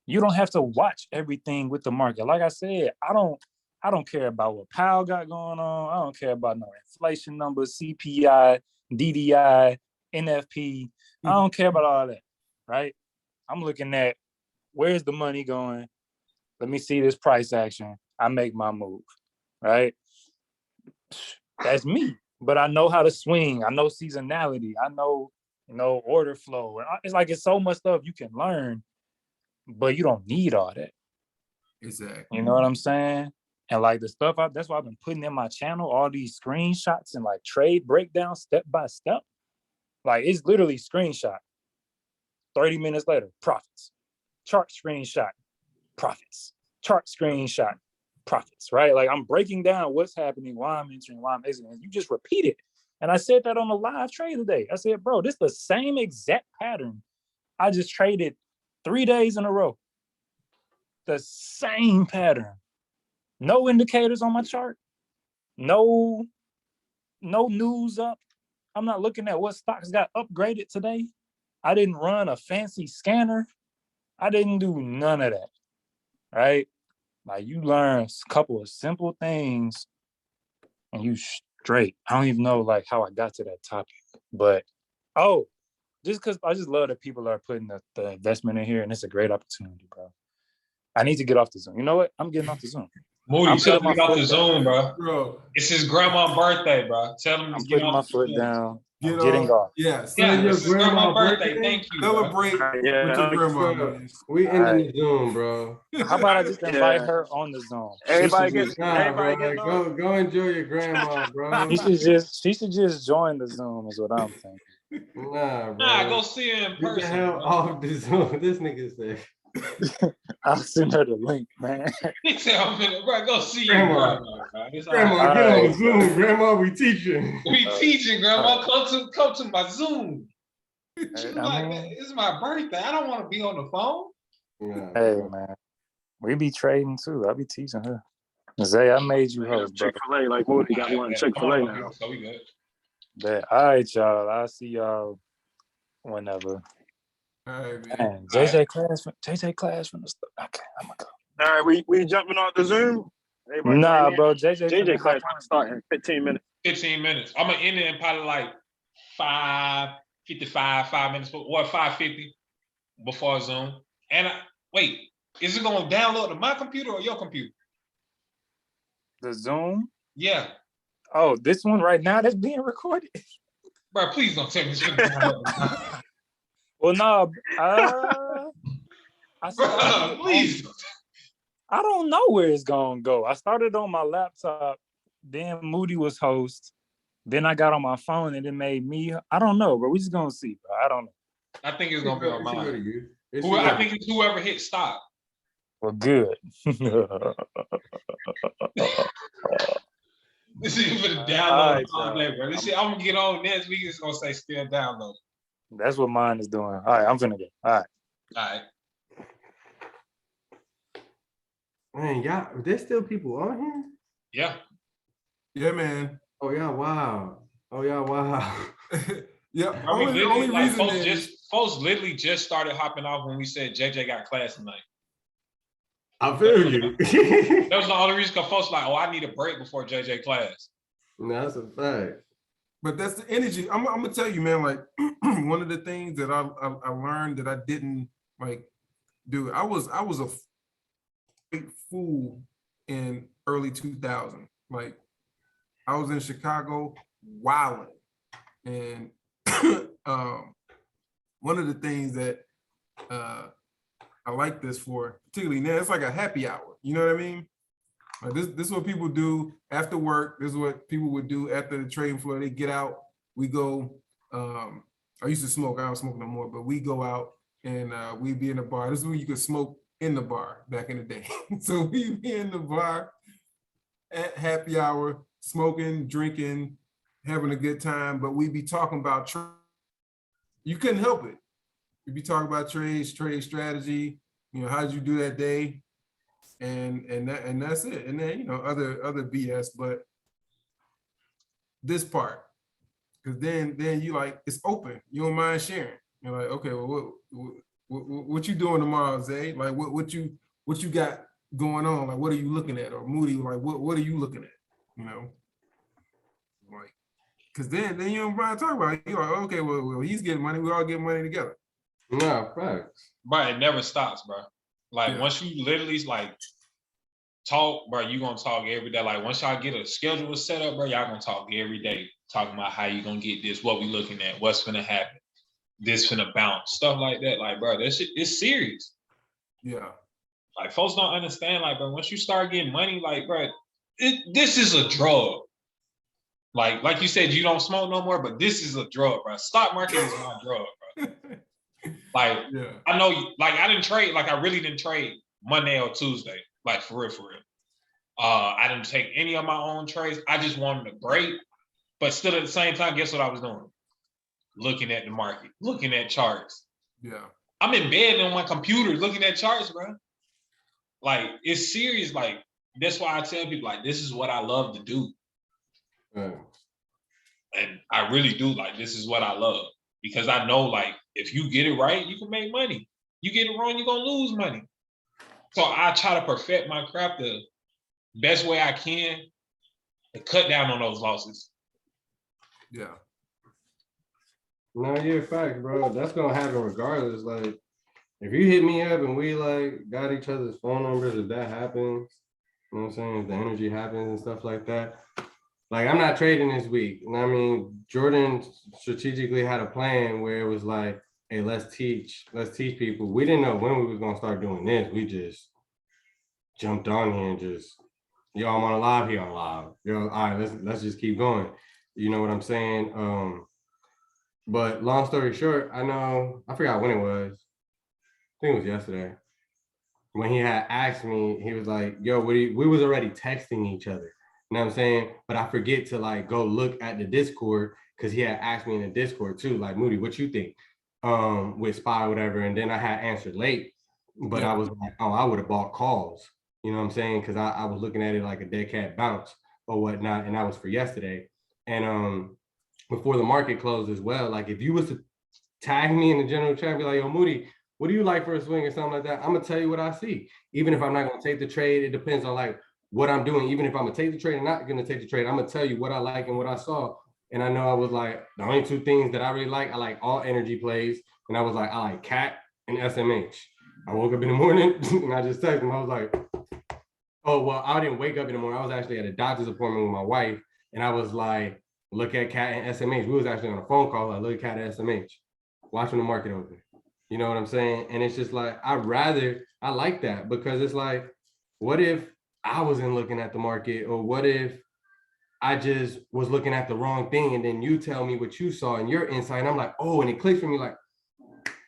You don't have to watch everything with the market. Like I said, I don't care about what Powell got going on. I don't care about no inflation numbers, CPI, DDI, NFP. I don't care about all that, right? I'm looking at where's the money going? Let me see this price action. I make my move, right? That's me. But I know how to swing. I know seasonality. I know, order flow. It's like it's so much stuff you can learn, but you don't need all that. Exactly. You know what I'm saying? And like the stuff, that's why I've been putting in my channel, all these screenshots and like trade breakdown step by step. Like it's literally screenshot. 30 minutes later, profits. Chart screenshot, profits. Chart screenshot, profits, right? Like I'm breaking down what's happening, why I'm entering, why I'm exiting. You just repeat it. And I said that on the live trade today. I said, bro, this is the same exact pattern. I just traded 3 days in a row. The same pattern. No indicators on my chart. No news up. I'm not looking at what stocks got upgraded today. I didn't run a fancy scanner. I didn't do none of that, right? Like you learn a couple of simple things and you Drake. I don't even know like how I got to that topic, but just because I just love that people are putting the investment in here, and it's a great opportunity, bro. I need to get off the Zoom. You know what? I'm getting off the Zoom. Moody, tell him my to get off the foot Zoom, bro. Bro, It's his grandma's birthday, bro. Tell him to I'm get putting my off the foot Zoom. down. I'm get getting off. Yeah, Yeah, your it's his grandma grandma's birthday. birthday? Thank you, bro. celebrate with your grandma, man. We ending Alright. the Zoom, bro. How about I just invite Yeah. her on the Zoom? Everybody She should get just, Nah, everybody bro. getting on. Go enjoy your grandma, bro. she should just join the Zoom is what I'm thinking. Nah, bro. Nah, go see her in Get the person, hell bro. off the Zoom. This nigga said. I'll send her the link, man. He said, I'm finna, bro, go see your Grandma. grandma, bro. It's all Grandma, right. get on Alright. the Zoom. Grandma, we teaching. We teaching, grandma. Come to my Zoom. She was I like, mean, it's my birthday. I don't want to be on the phone. Nah, hey bro. man, we be trading too. I be teaching her. Zay, I made you host, bro. Chick-fil-A, like Moody got one Chick-fil-A now. So we good. Bet. All right, y'all. I'll see y'all whenever. All right, man. Man, JJ class from the start. Okay, I'm gonna go. All right, we jumping off the Zoom. Everybody Nah, join in? bro. JJ JJ class gonna start in 15 minutes. 15 minutes. I'm gonna end it in probably like 5:55, 5 minutes, or 5:50 before Zoom. And wait, is it gonna download to my computer or your computer? The Zoom? Yeah. Oh, this one right now that's being recorded. Bro, please don't tell me it's gonna download. Well, no. I started, Please. I don't know where it's gonna go. I started on my laptop, then Moody was host, then I got on my phone and it made me. I don't know, bro. We just gonna see, bro. I don't know. I think it's gonna be on mine. It's I think it's whoever hit stop. Well, good. This is for the All download right, all day, bro. This shit, I'm gonna get on next week. It's gonna say still download. That's what mine is doing. All right, I'm finna go. All right. All right. Man, y'all, there's still people on here? Yeah. Yeah, man. Oh, yeah, wow. Oh, yeah, wow. Yeah. I mean, Only like, reason folks literally just started hopping off when we said JJ got class tonight. I feel you. That was the only reason, because folks like, oh, I need a break before JJ class. No, that's a fact. But that's the energy. I'm gonna tell you, man. Like one of the things that I learned that I didn't like do. I was a fool in early 2000. Like I was in Chicago wilding, and one of the things that I like this for, particularly now, it's like a happy hour. You know what I mean? Like this is what people do after work. This is what people would do after the trading floor. They get out, we go. I used to smoke, I don't smoke no more, but we go out and we be in the bar. This is when you could smoke in the bar back in the day. So we be in the bar at happy hour, smoking, drinking, having a good time, but we be talking about trade. You couldn't help it. We be talking about trade strategy, you know, how'd you do that day? And that's it. And then, you know, other BS, but this part, because then you like, it's open. You don't mind sharing. You're like, okay, well, what you doing tomorrow, Zay? Like, what you got going on? Like, what are you looking at? Or Moody, like, what are you looking at? You know, like, because then you don't mind talking about it. You're like, okay, well, he's getting money. We all get money together. No, facts. But it never stops, bro. Like Yeah. once you literally like talk, bro, you gonna talk every day. Like once y'all get a schedule set up, bro, y'all gonna talk every day. Talking about how you gonna get this, what we looking at, what's gonna happen, this finna bounce, stuff like that. Like, bro, that shit is serious. Yeah. Like folks don't understand, like, bro, once you start getting money, like, bro, this is a drug. Like you said, you don't smoke no more, but this is a drug, bro. Stock market is my drug, bro. Like, Yeah. I know, like, I didn't trade, like, I really didn't trade Monday or Tuesday, like, for real, for real. I didn't take any of my own trades. I just wanted a break, but still at the same time, guess what I was doing? Looking at the market, looking at charts. Yeah. I'm in bed on my computer looking at charts, bro. Like, it's serious. Like, that's why I tell people, like, this is what I love to do. Right. And I really do, like, this is what I love. Because I know, like, if you get it right, you can make money. You get it wrong, you're gonna lose money. So I try to perfect my craft the best way I can to cut down on those losses. Yeah. No, yeah, facts, bro. That's gonna happen regardless. Like, if you hit me up and we like got each other's phone numbers, if that happens, you know what I'm saying? If the energy happens and stuff like that. Like, I'm not trading this week. And I mean, Jordan strategically had a plan where it was like, hey, let's teach people. We didn't know when we was gonna start doing this. We just jumped on here and just, yo, I'm on a live here on live. Yo, all right, let's just keep going. You know what I'm saying? But long story short, I forgot when it was. I think it was yesterday. When he had asked me, he was like, yo, we was already texting each other. You know what I'm saying? But I forget to like go look at the Discord because he had asked me in the Discord too, like, Moody, what you think? With SPY or whatever. And then I had answered late, but I was like, oh, I would have bought calls. You know what I'm saying? Because I was looking at it like a dead cat bounce or whatnot. And that was for yesterday. And before the market closed as well, like if you was to tag me in the general chat, be like, yo, Moody, what do you like for a swing or something like that? I'm gonna tell you what I see. Even if I'm not gonna take the trade, it depends on like what I'm doing. Even if I'm gonna take the trade or not gonna take the trade, I'm gonna tell you what I like and what I saw. And I know I was like, the only two things that I really like, I like all energy plays. And I was like, I like CAT and SMH. I woke up in the morning and I just texted him. I was like, oh, well, I didn't wake up in the morning. I was actually at a doctor's appointment with my wife. And I was like, look at CAT and SMH. We was actually on a phone call. Like, look at CAT and SMH, watching the market open. You know what I'm saying? And it's just like, I like that because it's like, what if I wasn't looking at the market, or what if I just was looking at the wrong thing and then you tell me what you saw and your insight, and I'm like, oh, and it clicks for me like,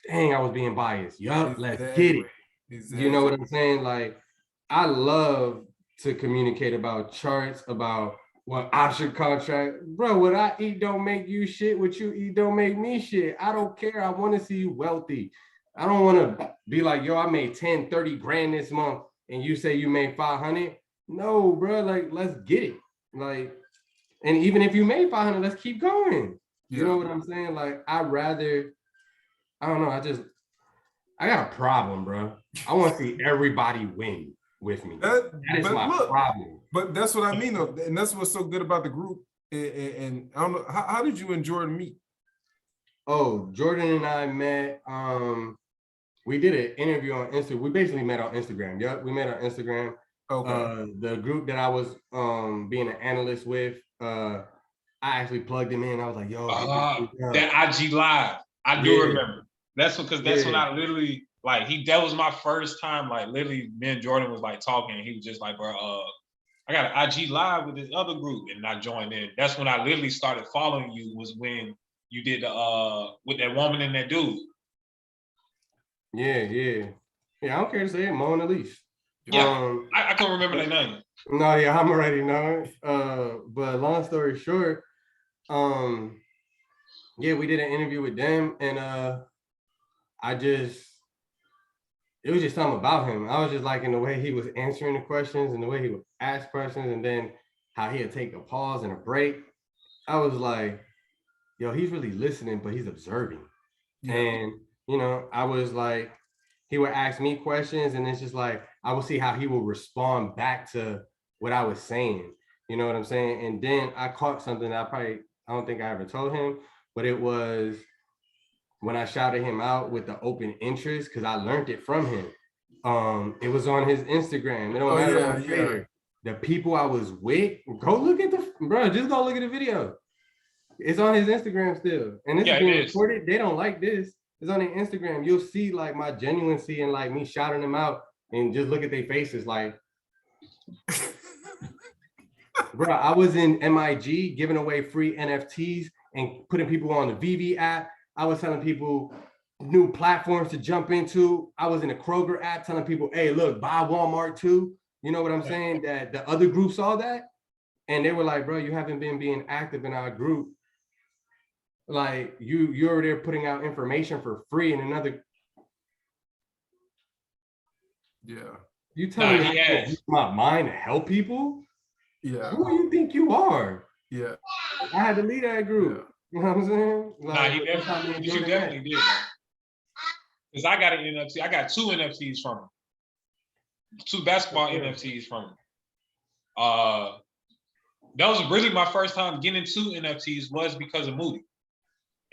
dang, I was being biased. Yup, let's get it. You know what I'm saying? Like, I love to communicate about charts, about what option contract. Bro, what I eat don't make you shit. What you eat don't make me shit. I don't care. I want to see you wealthy. I don't want to be like, yo, I made 10, 30 grand this month and you say you made 500. No, bro, like, let's get it. Like, and even if you made 500, let's keep going. You know what I'm saying? Like, I don't know. I got a problem, bro. I want to see everybody win with me. That is my problem. But that's what I mean, though. And that's what's so good about the group. And I don't know, how did you and Jordan meet? Oh, Jordan and I met, we did an interview on Instagram. We basically met on Instagram. Yep, we met on Instagram. Okay. The group that I was being an analyst with, I actually plugged him in. I was like, yo. That IG Live. I do remember. That's because when I literally, like, that was my first time, like, literally, me and Jordan was, like, talking, and he was just like, bro, I got an IG Live with this other group, and I joined in. That's when I literally started following you, was when you did with that woman and that dude. Yeah, I don't care to say it, Mo and Elise. Yeah, I can't remember their name. No, yeah, I'm already knowing. But long story short, yeah, we did an interview with them, and it was just something about him. I was just liking the way he was answering the questions and the way he would ask questions, and then how he'd take a pause and a break. I was like, yo, he's really listening, but he's observing. Yeah. And, you know, I was like, he would ask me questions, and it's just like, I would see how he would respond back to what I was saying. You know what I'm saying? And then I caught something that I don't think I ever told him, but it was when I shouted him out with the open interest, because I learned it from him. It was on his Instagram. It don't matter. The people I was with, just go look at the video. It's on his Instagram still. And this is being recorded. They don't like this. It's on their Instagram. You'll see like my genuineness and like me shouting them out, and just look at their faces like, bro, I was in MIG giving away free NFTs and putting people on the VV app. I was telling people new platforms to jump into. I was in a Kroger app telling people, hey, look, buy Walmart too. You know what I'm saying? That the other group saw that, and they were like, bro, you haven't been being active in our group. Like, you're there putting out information for free in another. Yeah. You telling me I use my mind to help people? Yeah. Who do you think you are? Yeah. I had to lead that group. Yeah. You know what I'm saying? Like, you definitely did. Because I got an NFT. I got 2 NFTs from him. 2 basketball NFTs from him. that was really my first time getting into NFTs was because of Moody.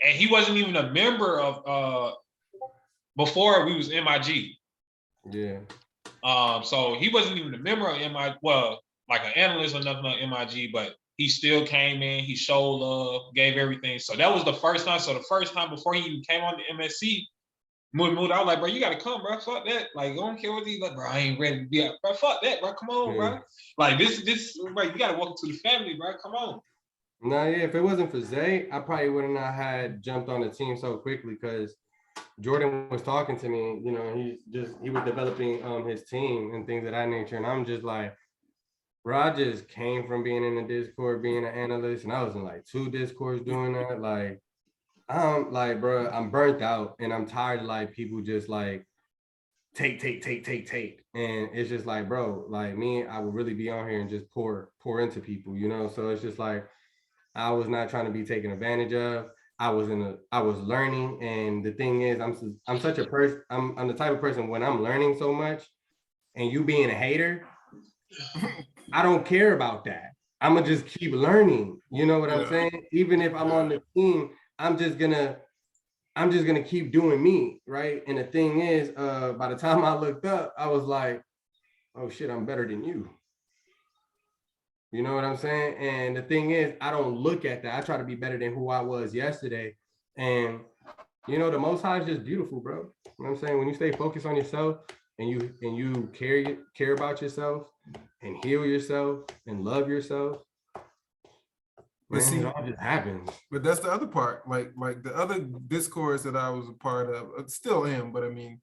And he wasn't even a member of before we was MIG. Yeah. So he wasn't even a member of MIG, well, like an analyst or nothing on MIG, but he still came in, he showed love, gave everything. So that was the first time. So the first time before he even came on the MSC, Moody, I was like, bro, you gotta come, bro. Fuck that. Like, I don't care what he's like, bro. I ain't ready to be out. Bro, fuck that, bro. Come on, bro. Like this, bro, you gotta welcome to the family, bro. Come on. Nah, yeah, if it wasn't for Zay, I probably would have not had jumped on the team so quickly because Jordan was talking to me, you know, he was developing his team and things of that nature. And I'm just like, bro, I just came from being in the Discord, being an analyst, and I was in like 2 Discords doing that. Like, I'm like, bro, I'm burnt out and I'm tired of like people just like take. And it's just like, bro, like me, I would really be on here and just pour into people, you know? So it's just like, I was not trying to be taken advantage of. I was learning. And the thing is, I'm such a person, I'm the type of person when I'm learning so much and you being a hater, I don't care about that. I'm gonna just keep learning. You know what I'm saying? Even if I'm on the team, I'm just gonna keep doing me, right? And the thing is, by the time I looked up, I was like, oh shit, I'm better than you. You know what I'm saying? And the thing is, I don't look at that. I try to be better than who I was yesterday. And you know, the Most High is just beautiful, bro. You know what I'm saying? When you stay focused on yourself and you care about yourself and heal yourself and love yourself, But man, see, it all just happens. But that's the other part. Like the other discourse that I was a part of, still am, but I mean,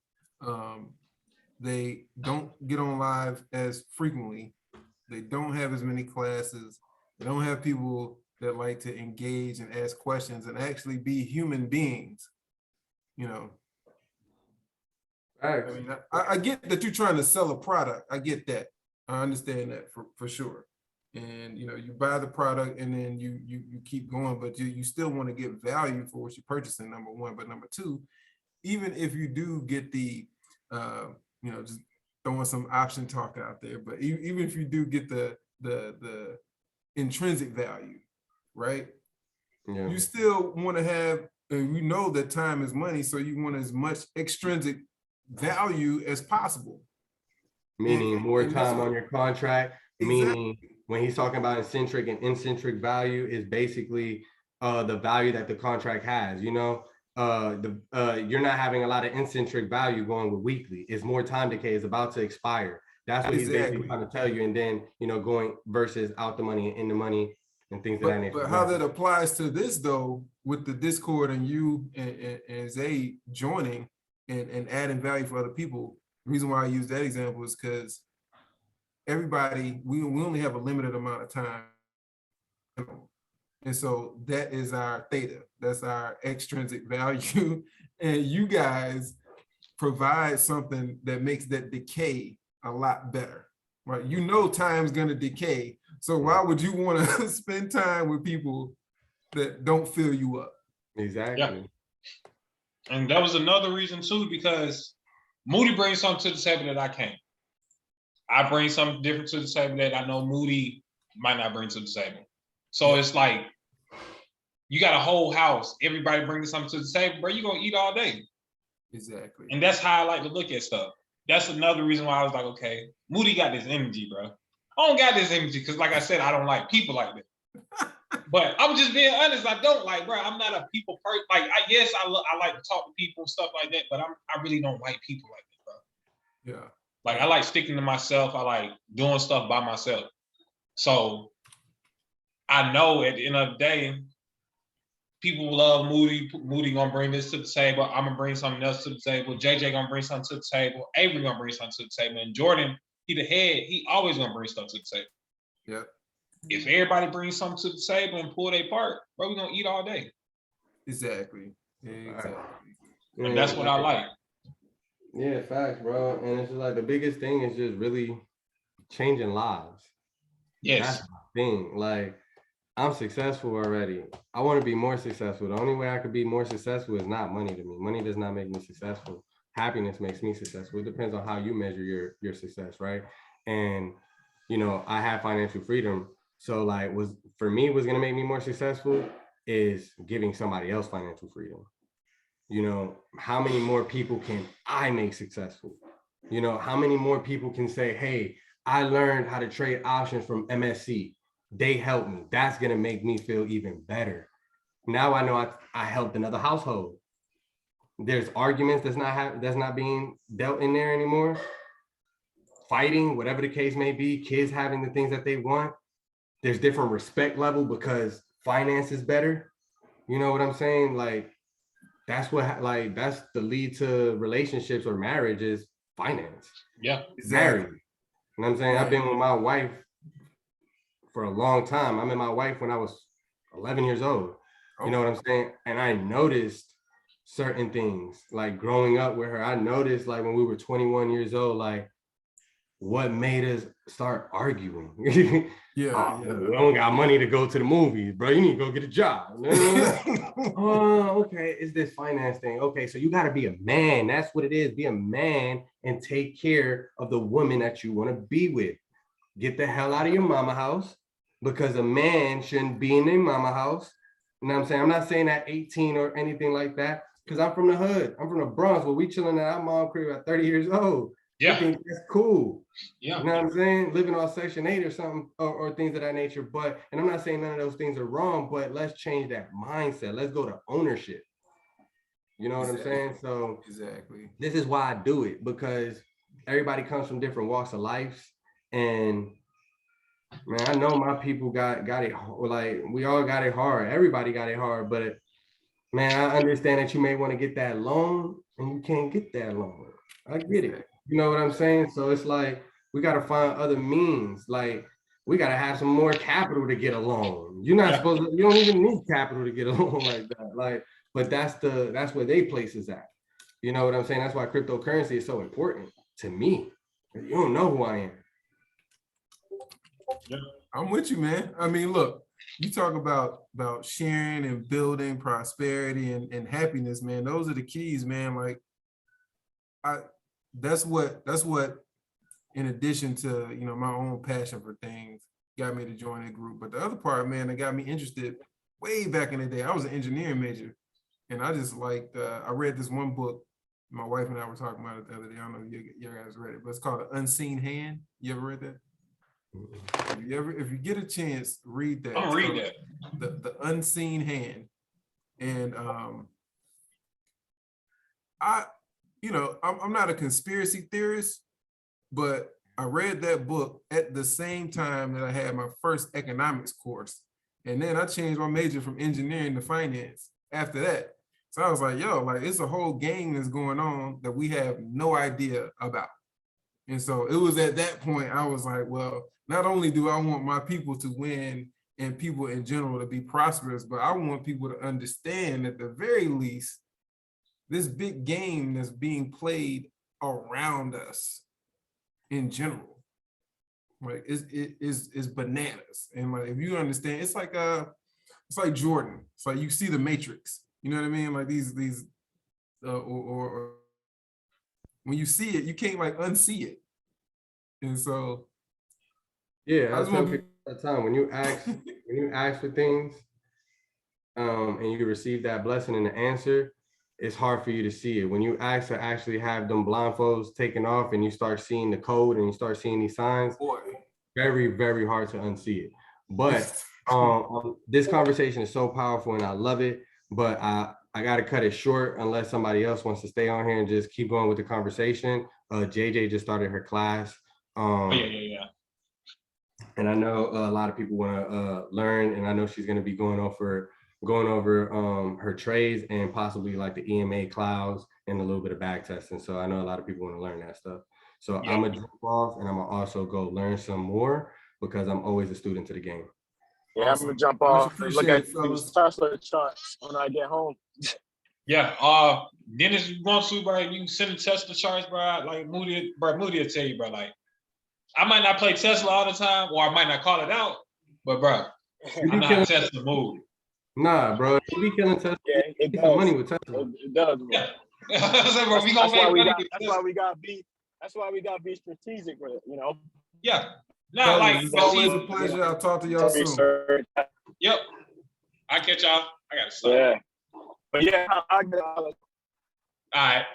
they don't get on live as frequently. They don't have as many classes. They don't have people that like to engage and ask questions and actually be human beings, you know. I mean, I get that you're trying to sell a product. I get that. I understand that for sure. And you know, you buy the product and then you keep going, but you still want to get value for what you're purchasing, number one. But number two, even if you do get the you know, just throwing some option talk out there, but even if you do get the intrinsic value, right? Yeah. You still want to have, and you know that time is money, so you want as much extrinsic value as possible. Meaning more time on your contract, Exactly. meaning when he's talking about eccentric and eccentric value is basically the value that the contract has, you know. You're not having a lot of eccentric value going with weekly. It's more time decay, is about to expire. That's what he's basically trying to tell you. And then, you know, going versus out the money and in the money and things of that nature. But how that applies to this though, with the Discord and you and Zay joining and adding value for other people, the reason why I use that example is because everybody, we only have a limited amount of time. And so that is our theta, that's our extrinsic value. And you guys provide something that makes that decay a lot better, right? You know, time's gonna decay. So why would you want to spend time with people that don't fill you up? Exactly. Yeah. And that was another reason too, because Moody brings something to the table that I can't. I bring something different to the table that I know Moody might not bring to the table. So it's like, you got a whole house, everybody bringing something to the table, bro, you're gonna eat all day. Exactly. And that's how I like to look at stuff. That's another reason why I was like, okay, Moody got this energy, bro. I don't got this energy because, like I said, I don't like people like that. But I'm just being honest, I don't like, bro. I'm not a people person. Like, I like to talk to people and stuff like that, but I really don't like people like that, bro. Yeah. Like, I like sticking to myself. I like doing stuff by myself. So I know at the end of the day, people love Moody. Moody gonna bring this to the table. I'm gonna bring something else to the table. JJ gonna bring something to the table. Avery gonna bring something to the table. And Jordan, he the head. He always gonna bring stuff to the table. Yeah. If everybody brings something to the table and pull their part, bro, we gonna eat all day. Exactly. And that's what I like. Yeah, facts, bro. And it's just like the biggest thing is just really changing lives. Yes. That's the thing. Like, I'm successful already. I want to be more successful. The only way I could be more successful is not money to me. Money does not make me successful. Happiness makes me successful. It depends on how you measure your success, right? And, you know, I have financial freedom. So like was for me, what's gonna make me more successful is giving somebody else financial freedom. You know, how many more people can I make successful? You know, how many more people can say, hey, I learned how to trade options from MSC. They helped me. That's gonna make me feel even better. Now I know I helped another household. There's arguments that's not being dealt in there anymore. Fighting, whatever the case may be, kids having the things that they want. There's different respect level because finance is better. You know what I'm saying? Like that's the lead to relationships or marriage is finance. Yeah. Married. You know what I'm saying? I've been with my wife for a long time. I met my wife when I was 11 years old. You know what I'm saying? And I noticed certain things like growing up with her. I noticed like when we were 21 years old, like what made us start arguing. We don't got money to go to the movies, bro. You need to go get a job. Oh, okay. It's this finance thing. Okay, so you got to be a man. That's what it is. Be a man and take care of the woman that you want to be with. Get the hell out of your mama house because a man shouldn't be in their mama house. You know what I'm saying? I'm not saying at 18 or anything like that because I'm from the hood. I'm from the Bronx where we chilling at our mom crib at 30 years old. Yeah. I think that's cool. Yeah. You know what I'm saying? Living on Section 8 or something or things of that nature. But, and I'm not saying none of those things are wrong, but let's change that mindset. Let's go to ownership. You know what I'm saying? So this is why I do it because everybody comes from different walks of life. And man, I know my people got it, like we all got it hard. Everybody got it hard, but man, I understand that you may want to get that loan and you can't get that loan. I get it. You know what I'm saying? So it's like, we got to find other means. Like we got to have some more capital to get a loan. You're not supposed to, you don't even need capital to get a loan like that. Like, but that's where they place is at. You know what I'm saying? That's why cryptocurrency is so important to me. You don't know who I am. I'm with you, man. I mean, look, you talk about sharing and building prosperity and happiness, man. Those are the keys, man. Like that's what in addition to, you know, my own passion for things got me to join that group. But the other part, man, that got me interested way back in the day, I was an engineering major. And I just like, I read this one book, my wife and I were talking about it the other day. I don't know if you guys read it, but it's called The Unseen Hand. You ever read that? If you get a chance, read that. I'll read that. The Unseen Hand. And I'm not a conspiracy theorist, but I read that book at the same time that I had my first economics course. And then I changed my major from engineering to finance after that. So I was like, yo, like it's a whole game that's going on that we have no idea about. And so it was at that point, I was like, well, not only do I want my people to win and people in general to be prosperous, but I want people to understand at the very least, this big game that's being played around us in general, like is bananas. And like, if you understand, it's like Jordan. It's like you see the Matrix, you know what I mean? Like these or when you see it, you can't like unsee it. And so yeah, I tell people all the time, when you ask for things and you receive that blessing and the answer, it's hard for you to see it. When you ask to actually have them blindfolds taken off and you start seeing the code and you start seeing these signs, very, very hard to unsee it. But this conversation is so powerful and I love it, but I got to cut it short unless somebody else wants to stay on here and just keep going with the conversation. JJ just started her class. Yeah. And I know a lot of people want to learn, and I know she's going to be going over her trades and possibly like the EMA clouds and a little bit of back testing. So I know a lot of people want to learn that stuff. So I'm gonna jump off and I'm gonna also go learn some more because I'm always a student to the game. Yeah, I'm gonna jump off and look at these Tesla charts when I get home. Yeah, Dennis, you want to, bro, you can send the Tesla charts, bro. Like Moody will tell you, bro, like, I might not play Tesla all the time, or I might not call it out, but bro, I know how Tesla move. Nah, bro, you be killing Tesla. Yeah, it does. Money with Tesla. It does. Bro. Yeah. That's why we got to be strategic with it, you know. Yeah. Nah, like, It's but always see, a pleasure. I'll talk to y'all soon. Research. yep. I catch y'all. I gotta stop. Yeah. But yeah, I got All right.